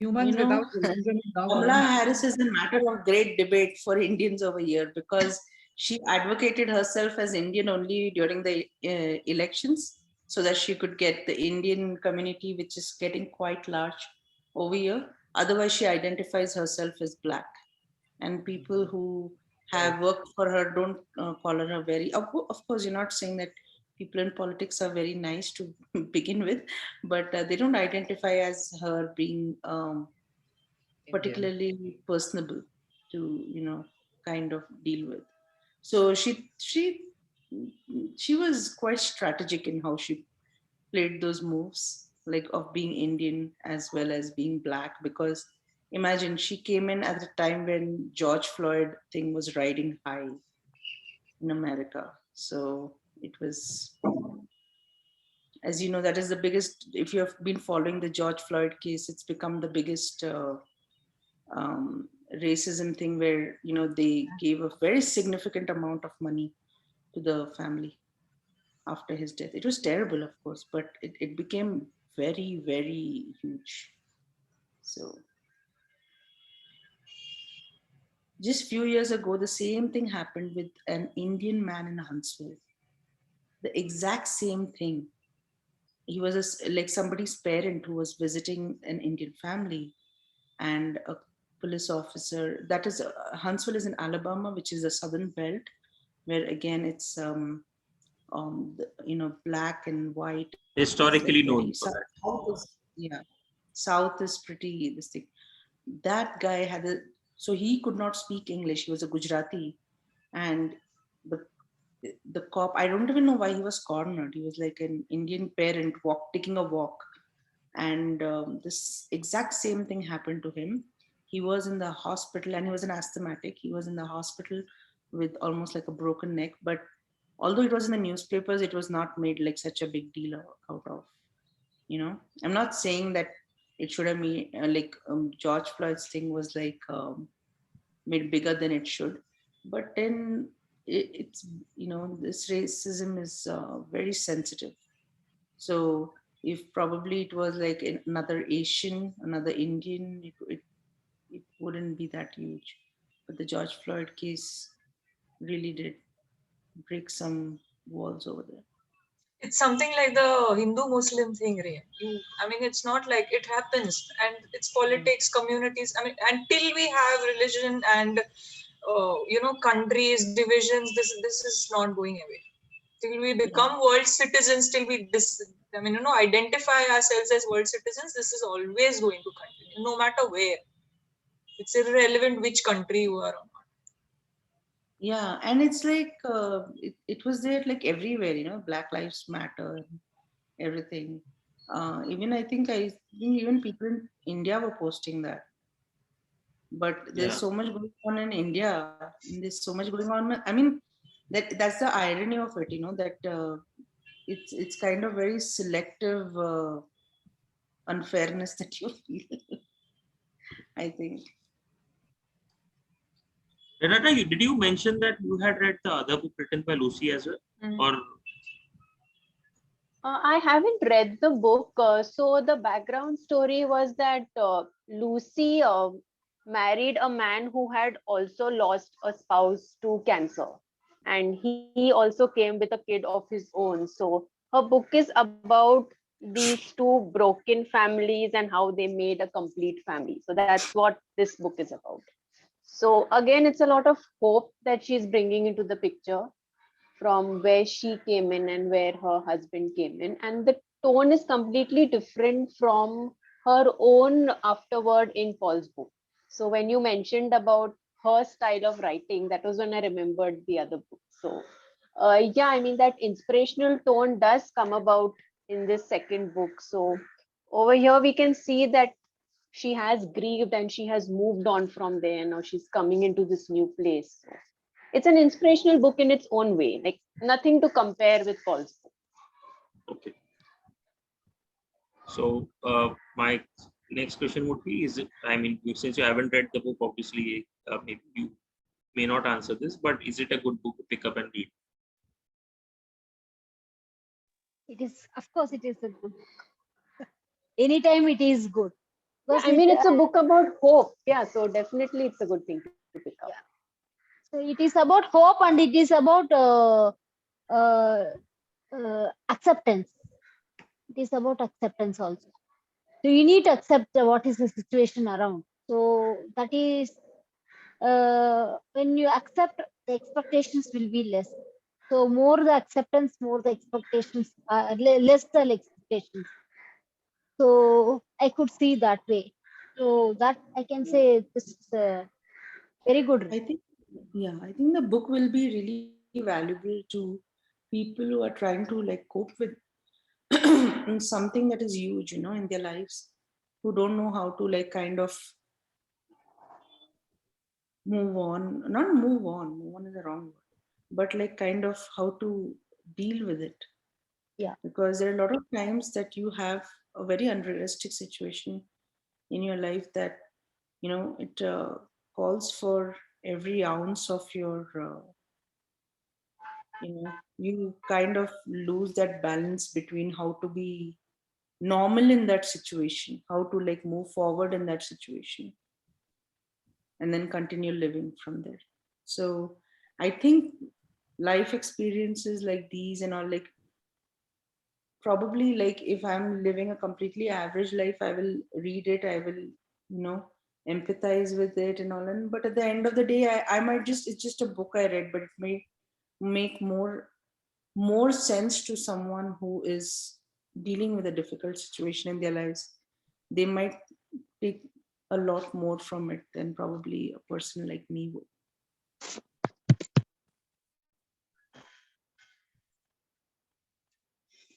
Humans You know, without religion is now Kamala going. Harris is a matter of great debate for Indians over here because she advocated herself as Indian only during the elections so that she could get the Indian community, which is getting quite large over here. Otherwise, she identifies herself as Black. And people who have worked for her don't call her a very, of course, you're not saying that people in politics are very nice to begin with, but they don't identify as her being particularly personable. to kind of deal with. So she was quite strategic in how she played those moves, like of being Indian as well as being black, because imagine she came in at the time when George Floyd thing was riding high in America. So it was, as you know, that is the biggest, if you have been following the George Floyd case, it's become the biggest um, racism thing where, they gave a very significant amount of money to the family after his death. It was terrible, of course, but it became very, very huge. So just few years ago, the same thing happened with an Indian man in Huntsville. The exact same thing. He was like somebody's parent who was visiting an Indian family, and a police officer. That is Huntsville is in Alabama, which is the southern belt, where again it's black and white. Historically Like known. South is pretty this thing. That guy so he could not speak English. He was a Gujarati, and the cop, I don't even know why he was cornered. He was like an Indian parent taking a walk, and this exact same thing happened to him. He was in the hospital, and he was an asthmatic. He was in the hospital with almost like a broken neck, but although it was in the newspapers, it was not made like such a big deal out of, I'm not saying that it should have made George Floyd's thing was like made bigger than it should, but then it's this racism is very sensitive. So if probably it was like another Asian, another Indian, it wouldn't be that huge. But the George Floyd case really did break some walls over there. It's something like the Hindu-Muslim thing, Ray. I mean, it's not like it happens, and it's politics, communities. I mean, until we have religion and countries, divisions, this is not going away. Till we become world citizens, till we identify ourselves as world citizens, this is always going to continue, no matter where. It's irrelevant which country you are on. Yeah, and it's like it was there like everywhere, Black Lives Matter, and everything. Even I think even people in India were posting that. But there's so much going on in India, and there's so much going on. I mean, that's the irony of it, that it's kind of very selective unfairness that you feel. I think. Renata, did you mention that you had read the other book written by Lucy as well? Or I haven't read the book. So the background story was that Lucy married a man who had also lost a spouse to cancer. And he also came with a kid of his own. So her book is about these two broken families and how they made a complete family. So that's what this book is about. So again, it's a lot of hope that she's bringing into the picture from where she came in and where her husband came in. And the tone is completely different from her own afterward in Paul's book. So when you mentioned about her style of writing, that was when I remembered the other book. So yeah, I mean, that inspirational tone does come about in this second book. So over here, we can see that she has grieved and she has moved on from there. Now she's coming into this new place. So it's an inspirational book in its own way, like nothing to compare with Paul's book. okay. So my next question would be: since you haven't read the book, obviously maybe you may not answer this, but is it a good book to pick up and read? It is, of course, it is a good. Anytime it is good. Yeah, I mean, it's a book about hope. Yeah, so definitely it's a good thing to pick up. Yeah. So it is about hope, and it is about acceptance. It is about acceptance also. So you need to accept what is the situation around. So that is when you accept, the expectations will be less. So more the acceptance, more the expectations, less the expectations. So I could see that way. So that I can say this is Very good. I think, yeah, I think the book will be really valuable to people who are trying to like cope with something that is huge, in their lives, who don't know how to like kind of move on, not move on is the wrong word, but like kind of how to deal with it. Yeah. Because there are a lot of times that you have a very unrealistic situation in your life that, it calls for every ounce of your, you kind of lose that balance between how to be normal in that situation, how to like move forward in that situation, and then continue living from there. So I think life experiences like these and all, like probably like if I'm living a completely average life, I will read it, I will, empathize with it and all. And but at the end of the day, I might just, it's just a book I read, but it may make more sense to someone who is dealing with a difficult situation in their lives. They might take a lot more from it than probably a person like me would.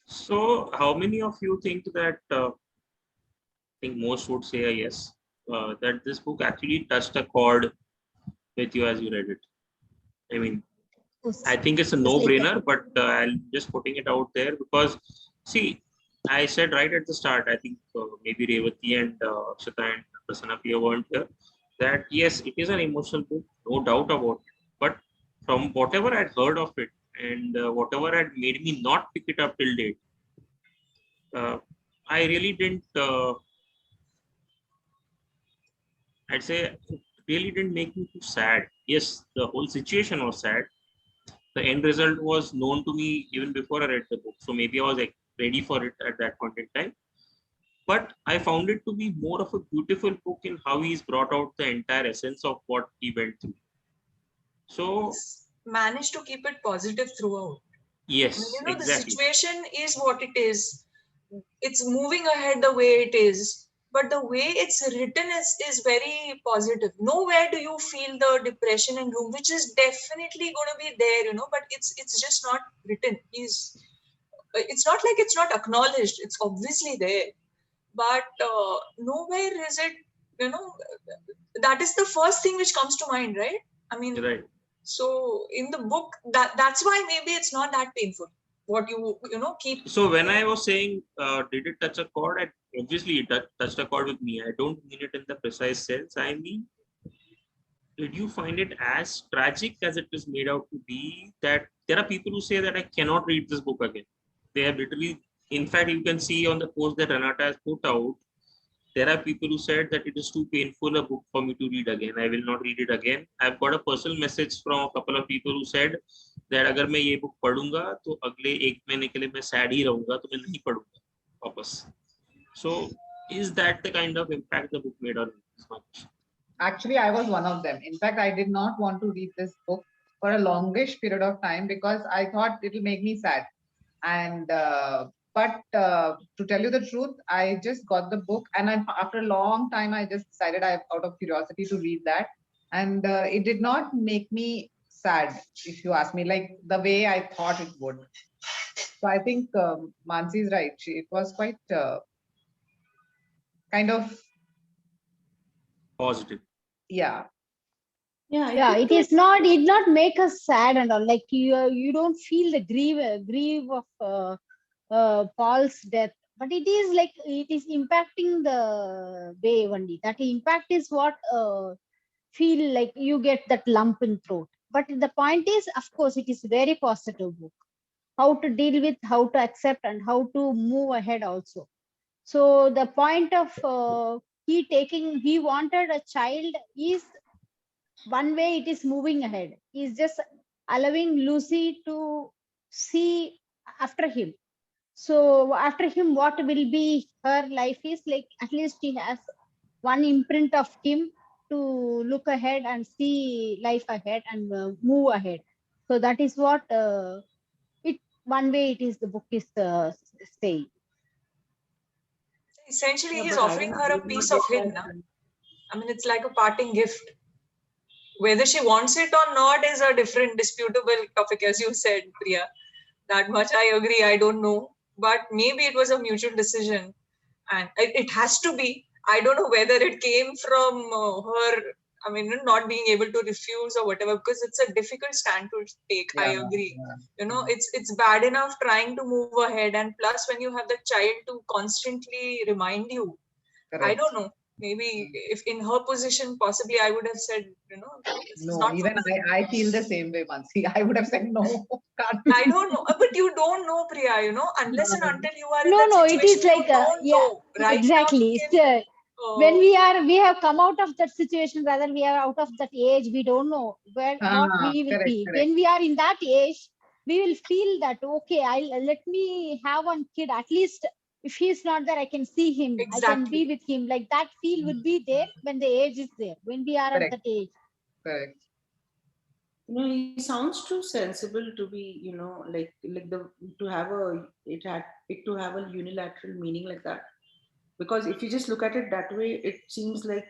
So, how many of you think that? I think most would say a yes. That this book actually touched a chord with you as you read it. I mean, I think it's a Just like that. no-brainer, but I'll just putting it out there because, see, I said right at the start, I think maybe Revati and Akshata and Prasanna Priya weren't here, that yes, it is an emotional book, no doubt about it. But from whatever I'd heard of it and whatever had made me not pick it up till date, I really didn't, I'd say, it really didn't make me too sad. Yes, the whole situation was sad. The end result was known to me even before I read the book. So maybe I was like ready for it at that point in time. But I found it to be more of a beautiful book in how he's brought out the entire essence of what he went through. So He's managed to keep it positive throughout. yes, The exactly. situation is what it is. It's moving ahead the way it is, but the way it's written is very positive. Nowhere do you feel the depression and gloom, which is definitely going to be there, but it's just not written. It's not like it's not acknowledged. It's obviously there, but nowhere is it. That is the first thing which comes to mind, right? I mean, Right. so in the book, that's why maybe it's not that painful. What you keep. So when I was saying, did it touch a chord? Obviously, it touched a chord with me. I don't mean it in the precise sense. I mean, did you find it as tragic as it is made out to be? That there are people who say that I cannot read this book again. They have literally, in fact, you can see on the post that Renata has put out, there are people who said that it is too painful a book for me to read again. I will not read it again. I've got a personal message from a couple of people who said that अगर मैं ये book पढ़ूंगा तो अगले एक महीने के लिए मैं sad ही रहूंगा तो मैं नहीं पढ़ूंगा वापस. So is that the kind of impact the book made on me? Actually, I was one of them. In fact, I did not want to read this book for a longish period of time because I thought it'll make me sad. And but to tell you the truth, I just got the book, and after a long time, I just decided, out of curiosity, to read that, and it did not make me sad, if you ask me, like the way I thought it would. So I think Mansi is right. It was quite kind of Positive. yeah. Yeah, it is not, it not make us sad and all. Like you don't feel the grief of Paul's death, but it is like it is impacting the way only. That impact is what feel like you get that lump in throat. But the point is, of course, it is very positive book. How to deal with, how to accept, and how to move ahead also. So the point of he wanted a child is one way it is moving ahead. He's just allowing Lucy to see after him. So after him, what will be her life is like, at least she has one imprint of him to look ahead and see life ahead and move ahead. So that is what it one way it is the book is saying. Essentially, Yeah, he's but I offering did her a not piece get of him. that. I mean, it's like a parting gift. Whether she wants it or not is a different disputable topic, as you said, Priya. That much I agree. I don't know. But maybe it was a mutual decision. And it has to be. I don't know whether it came from her, I mean, not being able to refuse or whatever, because it's a difficult stand to take. I Yeah, agree. yeah. You know, it's bad enough trying to move ahead. And plus, when you have the child to constantly remind you, I Correct. don't know. Maybe if in her position, possibly I would have said, this is No, not for even me. I feel the same way, Mansi. I would have said no. Can't I be. don't know, but you don't know, Priya, unless and until you are in No, that no, it situation, is you like, don't yeah, know. Right now, you exactly. can, When we have come out of that situation, rather we are out of that age, we don't know where what we will Correct, be. correct. When we are in that age, we will feel that okay, I'll let me have one kid. At least if he's not there, I can see him. I can be exactly. with him. Like that feel would be there when the age is there. When we are at Correct, that age. correct. He sounds too sensible to be, like the to have a it had it to have a unilateral meaning like that. Because if you just look at it that way, it seems like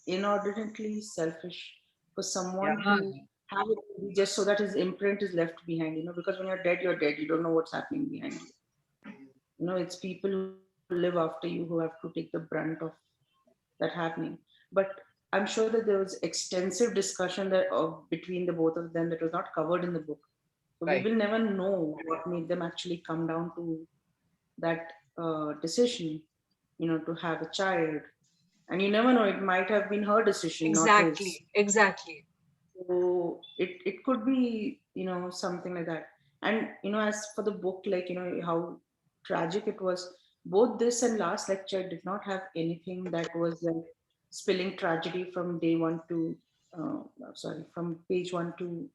inordinately selfish for Yeah, someone to have it just so that his imprint is left behind. Because when you're dead, you're dead. You don't know what's happening behind you. It's people who live after you who have to take the brunt of that happening. But I'm sure that there was extensive discussion between the both of them that was not covered in the book. So we right. will never know what made them actually come down to that decision, to have a child. And you never know, it might have been her decision, not his. Exactly. Exactly. So it could be, something like that. And, as for the book, like, how tragic it was, both this and last lecture did not have anything that was like spilling tragedy from day one to, from page one to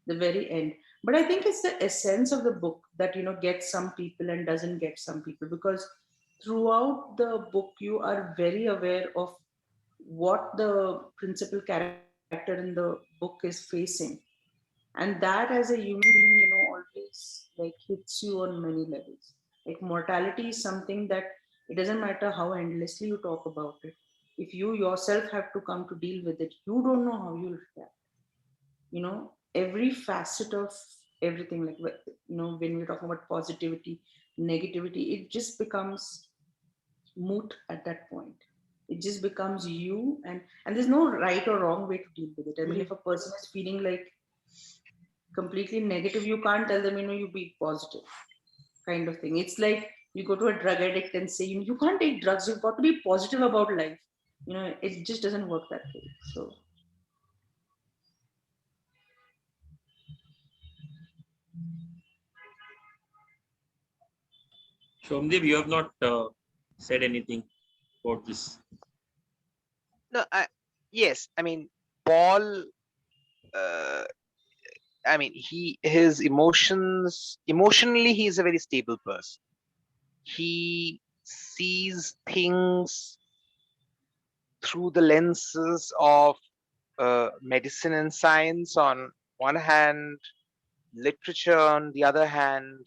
the very end. But I think it's the essence of the book that, gets some people and doesn't get some people, because throughout the book, you are very aware of what the principal character in the book is facing, and that as a human being, always like hits you on many levels. Like mortality is something that it doesn't matter how endlessly you talk about it, if you yourself have to come to deal with it, you don't know how you'll react. Every facet of everything, like, when we're talking about positivity, negativity, it just becomes moot at that point. It just becomes you, and there's no right or wrong way to deal with it. I mean, if a person is feeling like completely negative, you can't tell them, you be positive, kind of thing. It's like you go to a drug addict and say, you can't take drugs, you've got to be positive about life. It just doesn't work that way. So Shomdev, you have not said anything about this. No, yes, I mean, Paul, uh, I mean, his emotionally, he's a very stable person. He sees things through the lenses of medicine and science on one hand, literature on the other hand,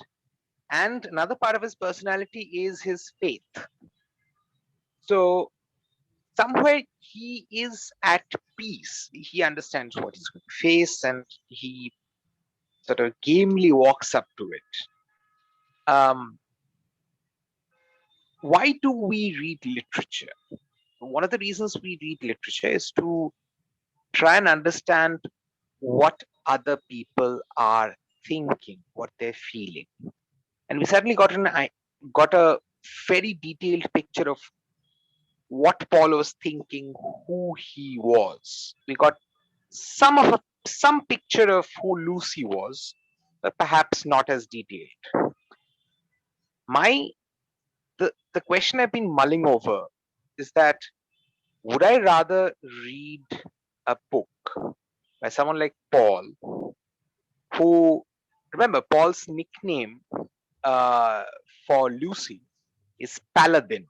and another part of his personality is his faith. So somewhere he is at peace. He understands what he's going to face, and he sort of gamely walks up to it. Why do we read literature? One of the reasons we read literature is to try and understand what other people are thinking, what they're feeling. And we certainly got a very detailed picture of what Paul was thinking, who he was. We got some picture of who Lucy was, but perhaps not as detailed. My the question I've been mulling over is that would I rather read a book by someone like Paul, who, remember, Paul's nickname uh, for Lucy is Paladin.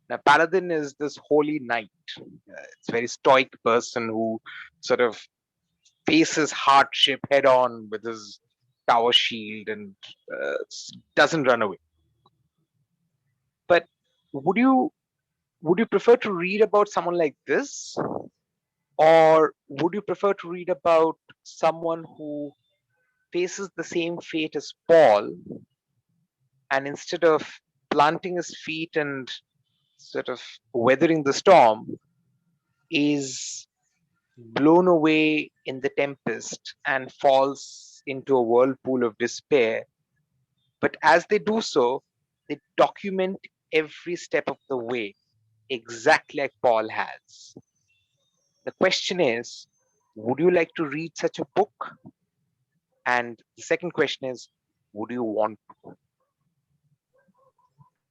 Now, Paladin is this holy knight. It's a very stoic person who sort of faces hardship head on with his power shield and doesn't run away. But would you prefer to read about someone like this, Or would you prefer to read about someone who faces the same fate as Paul, and instead of planting his feet and sort of weathering the storm, is blown away in the tempest and falls into a whirlpool of despair? But as they do so, they document every step of the way, exactly like Paul has. The question is, would you like to read such a book? And the second question is, would you want to?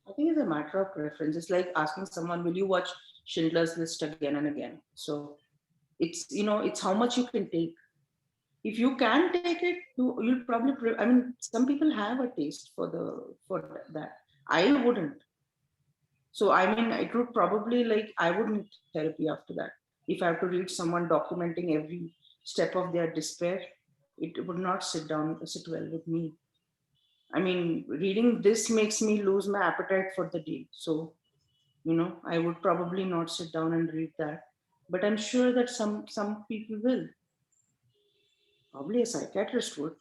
I think it's a matter of preference. It's like asking someone, will you watch Schindler's List again and again? So it's, it's how much you can take. If you can take it, you'll probably, I mean, some people have a taste for that. I wouldn't. So, I mean, it would probably I would need therapy after that. If I have to read someone documenting every step of their despair, it would not sit well with me. I mean, reading this makes me lose my appetite for the day. So, I would probably not sit down and read that. But I'm sure that some people will. Probably a psychiatrist would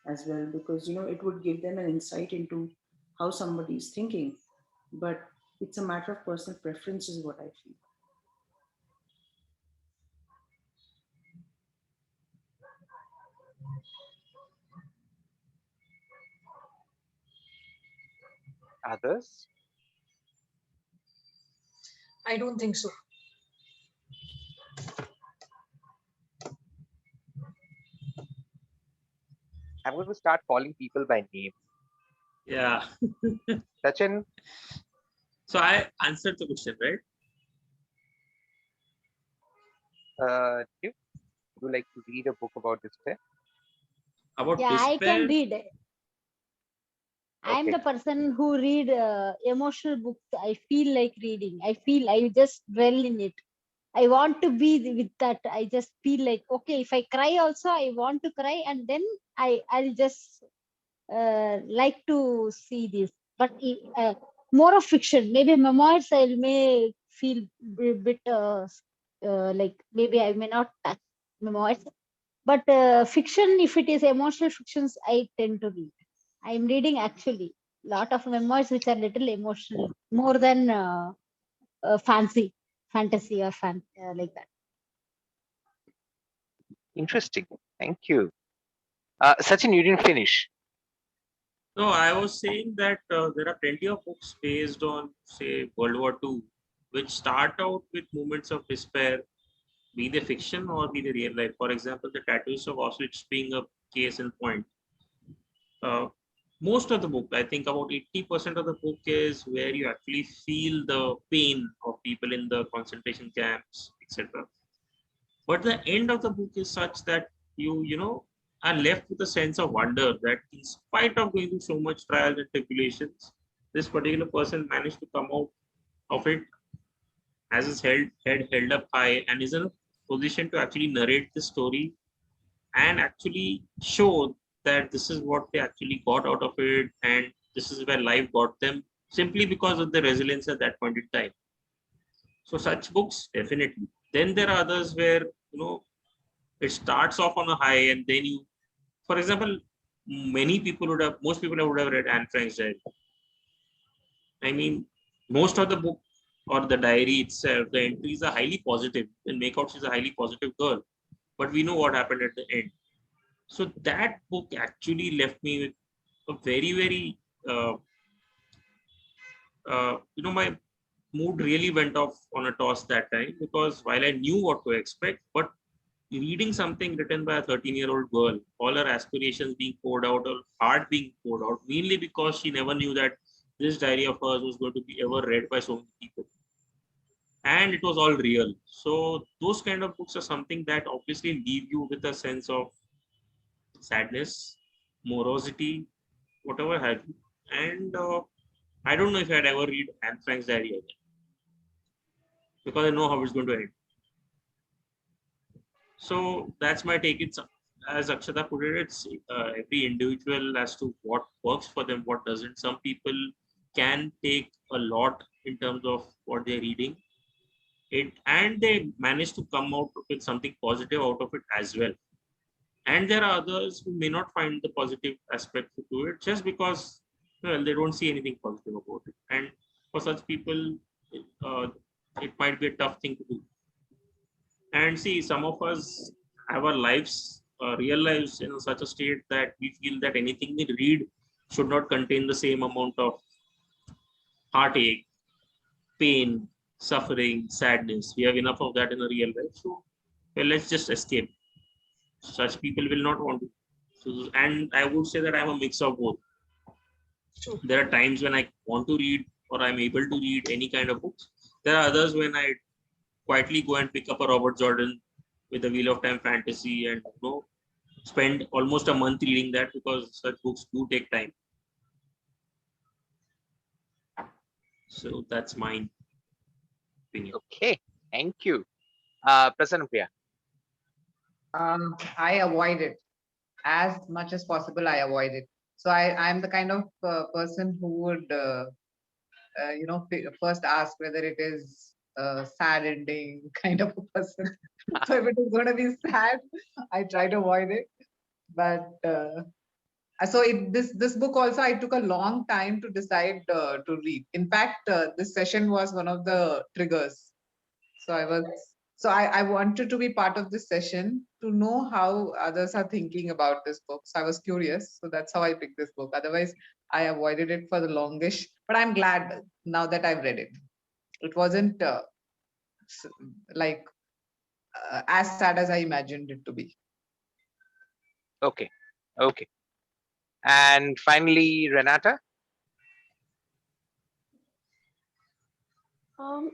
as well, because it would give them an insight into how somebody is thinking. But it's a matter of personal preference, is what I feel. Others? I don't think so. I'm going to start calling people by name. Yeah. Sachin? So I answered the question, right? Would you like to read a book about despair? About Yeah, I can despair? read. I'm Okay. the person who read emotional books. I feel like reading. I just dwell in it. I want to be with that. I just feel like, okay, if I cry also, I want to cry, and then I'll just like to see this. But more of fiction, maybe memoirs. I may feel a bit like maybe I may not touch memoirs, but fiction, if it is emotional fictions, I tend to read. I'm reading actually a lot of memoirs which are little emotional, more than fantasy or like that. Interesting. Thank you. Sachin, you didn't finish. No, I was saying that there are plenty of books based on, say, World War II, which start out with moments of despair, be they fiction or be they real life. For example, the Tattoos of Auschwitz being a case in point. Most of the book, I think about 80% of the book is where you actually feel the pain of people in the concentration camps, etc. But the end of the book is such that you are left with a sense of wonder that in spite of going through so much trials and tribulations, this particular person managed to come out of it, has his head held up high, and is in a position to actually narrate the story and actually show that this is what they actually got out of it, and this is where life got them, simply because of the resilience at that point in time. So such books, definitely. Then there are others where it starts off on a high, and then for example, most people would have read Anne Frank's diary. I mean, most of the book or the diary itself, the entries are highly positive and make out she's a highly positive girl. But we know what happened at the end. So that book actually left me with a very, very, my mood really went off on a toss that time, because while I knew what to expect, but reading something written by a 13-year-old girl, all her aspirations being poured out, or heart being poured out, mainly because she never knew that this diary of hers was going to be ever read by so many people. And it was all real. So those kind of books are something that obviously leave you with a sense of sadness, morosity, whatever have you. And I don't know if I'd ever read Anne Frank's diary again, because I know how it's going to end. So that's my take. It's, as Akshata put it, it's every individual as to what works for them, what doesn't. Some people can take a lot in terms of what they're reading. and they manage to come out with something positive out of it as well. And there are others who may not find the positive aspect to it just because, well, they don't see anything positive about it. And for such people, uh, it might be a tough thing to do. And see, some of us have our lives, real lives, in such a state that we feel that anything we read should not contain the same amount of heartache, pain, suffering, sadness. We have enough of that in a real life. So, well, let's just escape. Such people will not want to. So, and I would say that I'm a mix of both. True. There are times when I want to read or I'm able to read any kind of books. There are others when I quietly go and pick up a Robert Jordan with the Wheel of Time fantasy and spend almost a month reading that, because such books do take time. So that's my opinion. Okay, thank you. Prasanna Priya. I avoid it as much as possible. I avoid it. So I'm the kind of person who would, first ask whether it is a sad ending kind of a person. So if it is going to be sad, I try to avoid it. But so this book also, I took a long time to decide to read. In fact, this session was one of the triggers. So I wanted to be part of this session to know how others are thinking about this book. So I was curious. So that's how I picked this book. Otherwise, I avoided it for the longish. But I'm glad now that I've read it. It wasn't as sad as I imagined it to be. Okay, okay. And finally, Renata.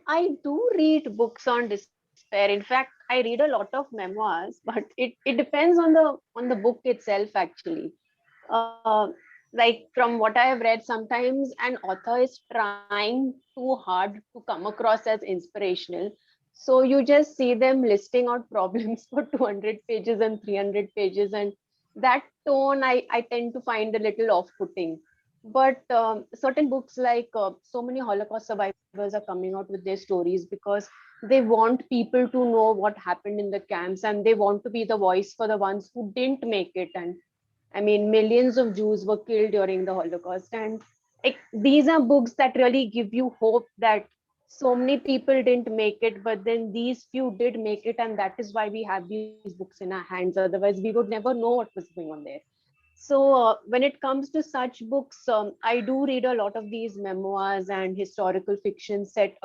I do read books on despair. In fact, I read a lot of memoirs, but it depends on the book itself actually. Uh, like from what I have read, sometimes an author is trying too hard to come across as inspirational. So you just see them listing out problems for 200 pages and 300 pages, and that tone I tend to find a little off-putting. But certain books, like so many Holocaust survivors are coming out with their stories because they want people to know what happened in the camps, and they want to be the voice for the ones who didn't make it. And I mean, millions of Jews were killed during the Holocaust. And like, these are books that really give you hope that so many people didn't make it, but then these few did make it. And that is why we have these books in our hands. Otherwise, we would never know what was going on there. So when it comes to such books, I do read a lot of these memoirs and historical fiction set.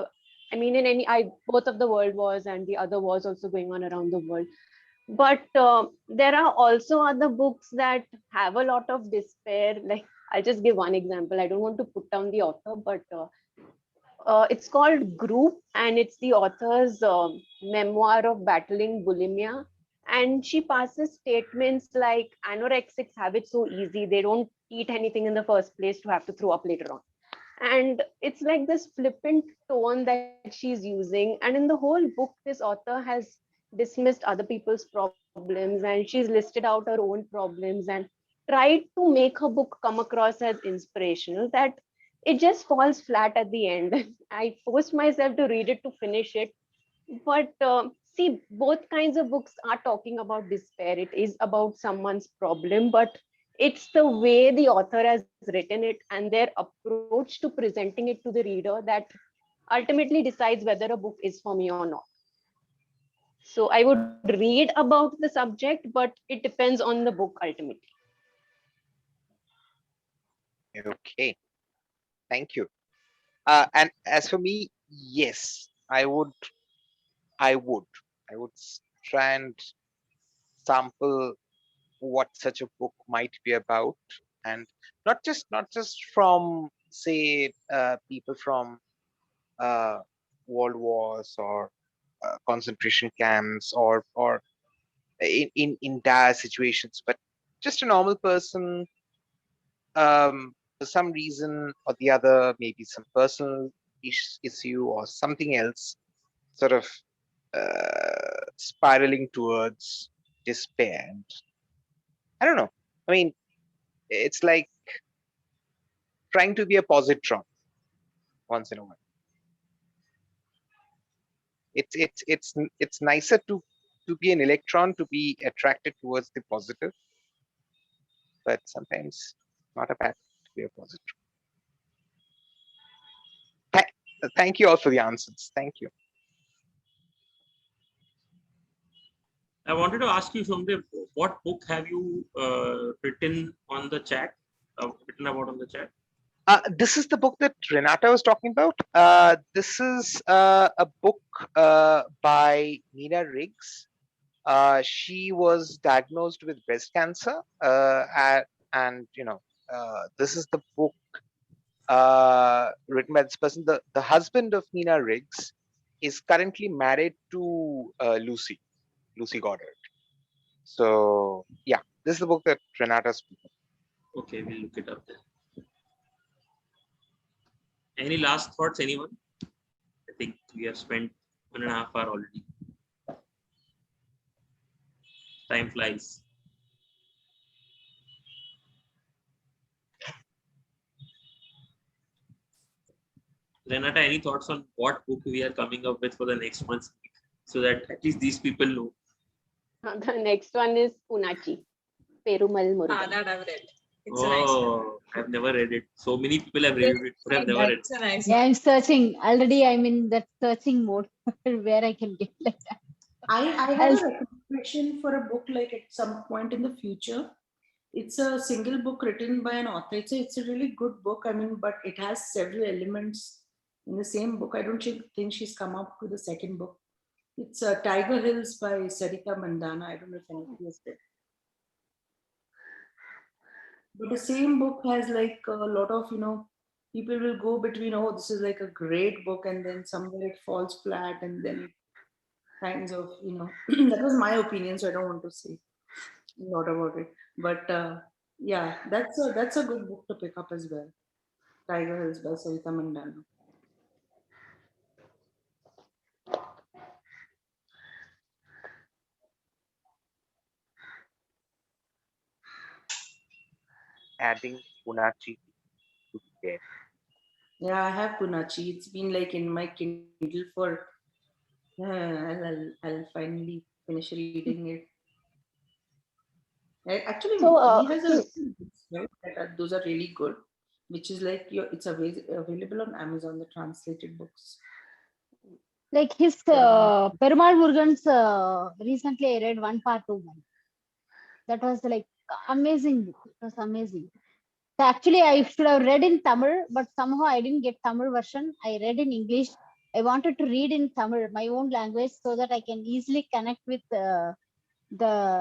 I mean, both of the world wars and the other wars also going on around the world. But there are also other books that have a lot of despair. Like, I'll just give one example. I don't want to put down the author, but it's called Group, and it's the author's memoir of battling bulimia. And she passes statements like anorexics have it so easy, they don't eat anything in the first place to have to throw up later on. And it's like this flippant tone that she's using. And in the whole book, this author has dismissed other people's problems, and she's listed out her own problems and tried to make her book come across as inspirational, that it just falls flat at the end. I forced myself to read it to finish it. But see, both kinds of books are talking about despair. It is about someone's problem, but it's the way the author has written it and their approach to presenting it to the reader that ultimately decides whether a book is for me or not. So I would read about the subject, but it depends on the book ultimately. Okay, thank you. And as for me, yes, I would try and sample what such a book might be about, and not just from, say, people from world wars or concentration camps, or in dire situations, but just a normal person, for some reason or the other, maybe some personal issue or something else, sort of spiraling towards despair. And I don't know. I mean, it's like trying to be a positron once in a while. It's nicer to be an electron, to be attracted towards the positive, but sometimes not a bad to be a positive. Thank you all for the answers. Thank you. I wanted to ask you, Somdev, what book have you written on the chat? Written about on the chat? This is the book that Renata was talking about. This is a book by Nina Riggs. She was diagnosed with breast cancer, and this is the book written by this person. The husband of Nina Riggs is currently married to Lucy Goddard. So yeah, this is the book that Renata's speaking. Okay, we'll look it up then. Any last thoughts, anyone? I think we have spent 1.5 hours already. Time flies. Renata, any thoughts on what book we are coming up with for the next month, so that at least these people know? The next one is Punachi, Perumal Murugan. That I've read. It's a nice one. I've never read it. So many people have read it, but I've never read it. It's a nice Yeah, one. I'm searching. Already I'm in that searching mode where I can get like that. I have a recommendation for a book like at some point in the future. It's a single book written by an author. It's a really good book. I mean, but it has several elements in the same book. I don't think she's come up with a second book. It's Tiger Hills by Sarita Mandana. I don't know if anybody has read. But the same book has like a lot of, people will go between, oh, this is like a great book, and then somewhere it falls flat, and then it kinds of, that was my opinion, so I don't want to say a lot about it. But yeah, that's a good book to pick up as well. Tiger Hills by Sarita Mandana. Adding Punachi to there. Yeah, I have Punachi. It's been like in my Kindle for. I'll finally finish reading it. Actually, So, he has a books, right? Those are really good. Which is like it's available on Amazon, the translated books. Like his Perumal Murugan's recently I read 1 part 2. That was like amazing book. It was amazing. So actually, I should have read in Tamil, but somehow I didn't get Tamil version. I read in English. I wanted to read in Tamil, my own language, so that I can easily connect with the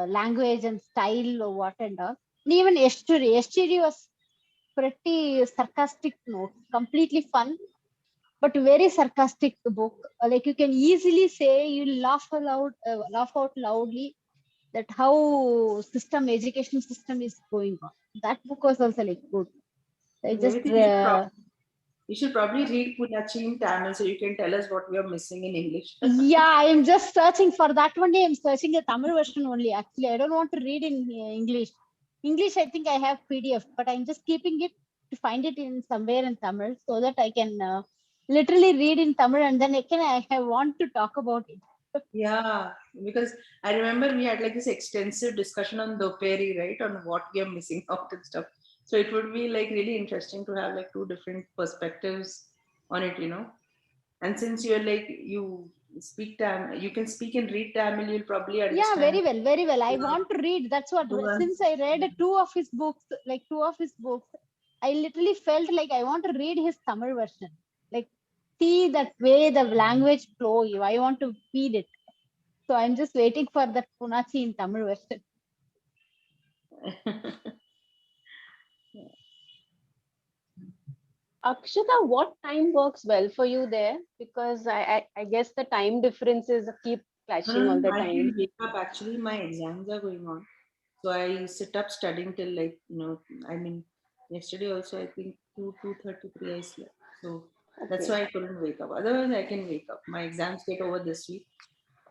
language and style or what and all. And even Estuary was pretty sarcastic note, completely fun, but very sarcastic book. Like you can easily say, you laugh out loudly, that how education system is going on. That book was also like good. I just you should probably read Punachi in Tamil, so you can tell us what we are missing in English. Yeah, I am just searching for that one day. I'm searching a Tamil version only. Actually, I don't want to read in English. English, I think I have PDF, but I'm just keeping it to find it in somewhere in Tamil, so that I can literally read in Tamil, and then I want to talk about it. Yeah, because I remember we had like this extensive discussion on Doperi, right, on what we are missing out and stuff. So it would be like really interesting to have like two different perspectives on it, And since you're like you speak Tamil, you can speak and read Tamil, you'll probably understand. Yeah, very well, very well. I want to read. That's what. Since I read two of his books, I literally felt like I want to read his Tamil version. Like, see that way the language flow. I want to feed it. So I'm just waiting for that Punachi in Tamil version. Akshita, what time works well for you there? Because I guess the time differences keep clashing all the time. I can wake up. Actually, my exams are going on, so I sit up studying till like I mean, yesterday also I think 2:33 I slept. So that's why I couldn't wake up. Otherwise, I can wake up. My exams get over this week.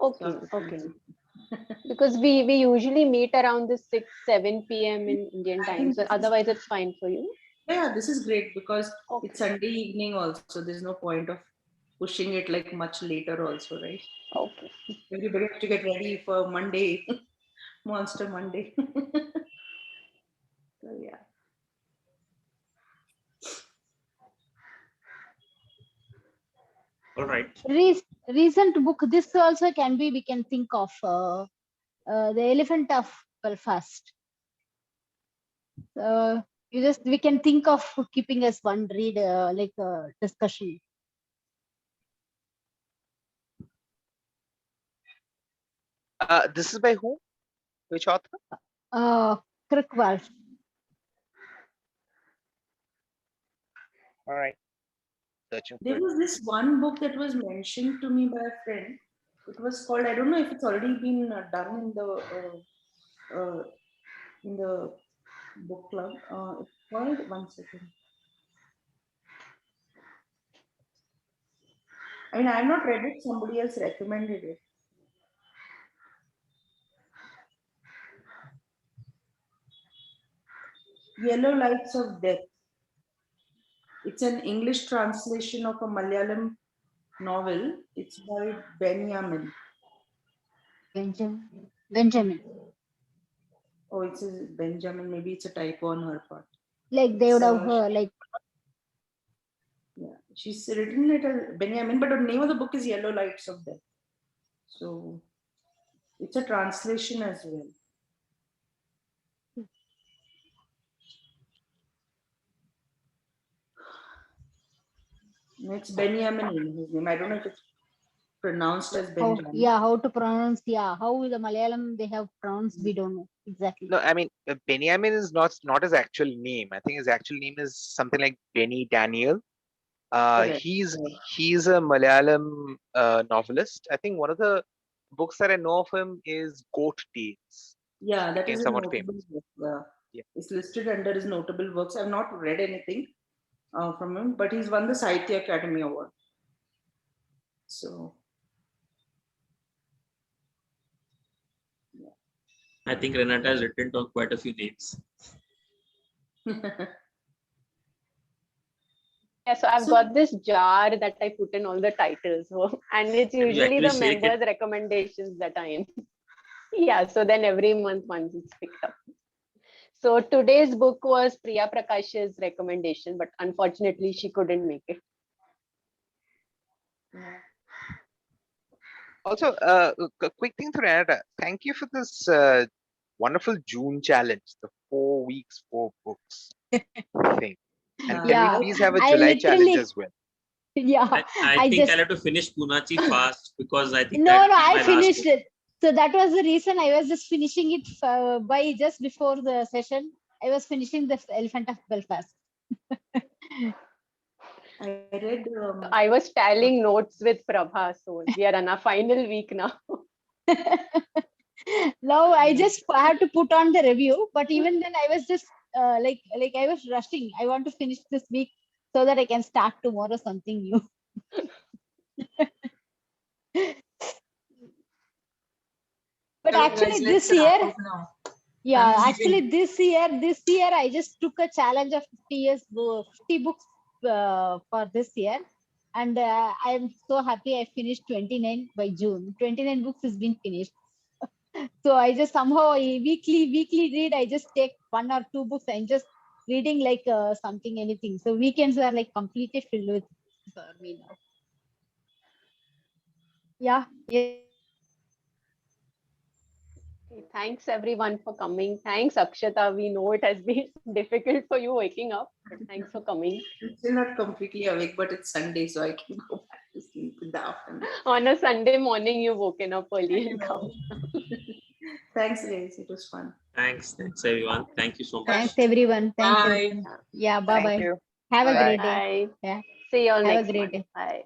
Okay, okay. Because we usually meet around the 6-7 p.m. in Indian time. So otherwise, it's fine for you. Yeah, this is great because it's Sunday evening also. There's no point of pushing it like much later also, right? Okay. Everybody has to get ready for Monday, Monster Monday. So yeah. All right. Recent book, this also can be, we can think of The Elephant of Belfast. We can think of keeping as one read, like a discussion. This is by whom? Which author? Kirkwall. All right. Searching for There it. was this one book that was mentioned to me by a friend. It was called, I don't know if it's already been done in the book club. It's called, one second. I mean, I've not read it, somebody else recommended it. Yellow Lights of Death. It's an English translation of a Malayalam novel. It's by Benjamin. Benjamin. Oh, it says Benjamin. Maybe it's a typo on her part. Like they would have So, like. Yeah, she's written it as Benjamin, but the name of the book is Yellow Lights of Death. So it's a translation as well. It's Benjamin in his name. I don't know if it's pronounced as Benjamin. How to pronounce? Yeah, how the Malayalam they have pronounced, we don't know exactly. No, I mean Benjamin is not his actual name. I think his actual name is something like Benny Daniel. Correct. He's a Malayalam novelist. I think one of the books that I know of him is Goat Tales. Yeah, that Became is a somewhat notable famous. book. Yeah. It's listed under his notable works. I've not read anything from him, but he's won the Sahitya Academy Award. So I think Renata has written down quite a few names. Yeah, so I've got this jar that I put in all the titles, and it's you usually actually the shake it? members' recommendations that are in. Yeah, so then every month once it's picked up. So today's book was Priya Prakash's recommendation, but unfortunately she couldn't make it. Also, a quick thing to Renata. Thank you for this wonderful June challenge, the 4 weeks, 4 books thing. And can we please have a July challenge as well? Yeah, I think I'll have to finish Punachi fast because I think I finished it. So that was the reason I was just finishing it by just before the session. I was finishing the Elephant of Belfast. I read. I was tallying notes with Prabha, so we are on our final week now. Now I just had to put on the review, but even then I was just like I was rushing. I want to finish this week so that I can start tomorrow something new. But actually this year, this year I just took a challenge of 50 books for this year, and I am so happy I finished 29 by June. 29 books has been finished. So I just somehow weekly read. I just take 1 or 2 books. I'm just reading like something, anything. So weekends are like completely filled with for me now. Yeah. Thanks everyone for coming. Thanks Akshata. We know it has been difficult for you waking up, but thanks for coming. I'm still not completely awake, but it's Sunday, so I can go back to sleep in the afternoon. On a Sunday morning, you've woken up early and come. Thanks, guys. It was fun. Thanks everyone. Thank you so much. Thanks everyone. Thank Bye. you. Yeah. Bye bye. Thank you. Have a Bye. great day. Bye. Yeah. See you all Have a next great month. day. Bye.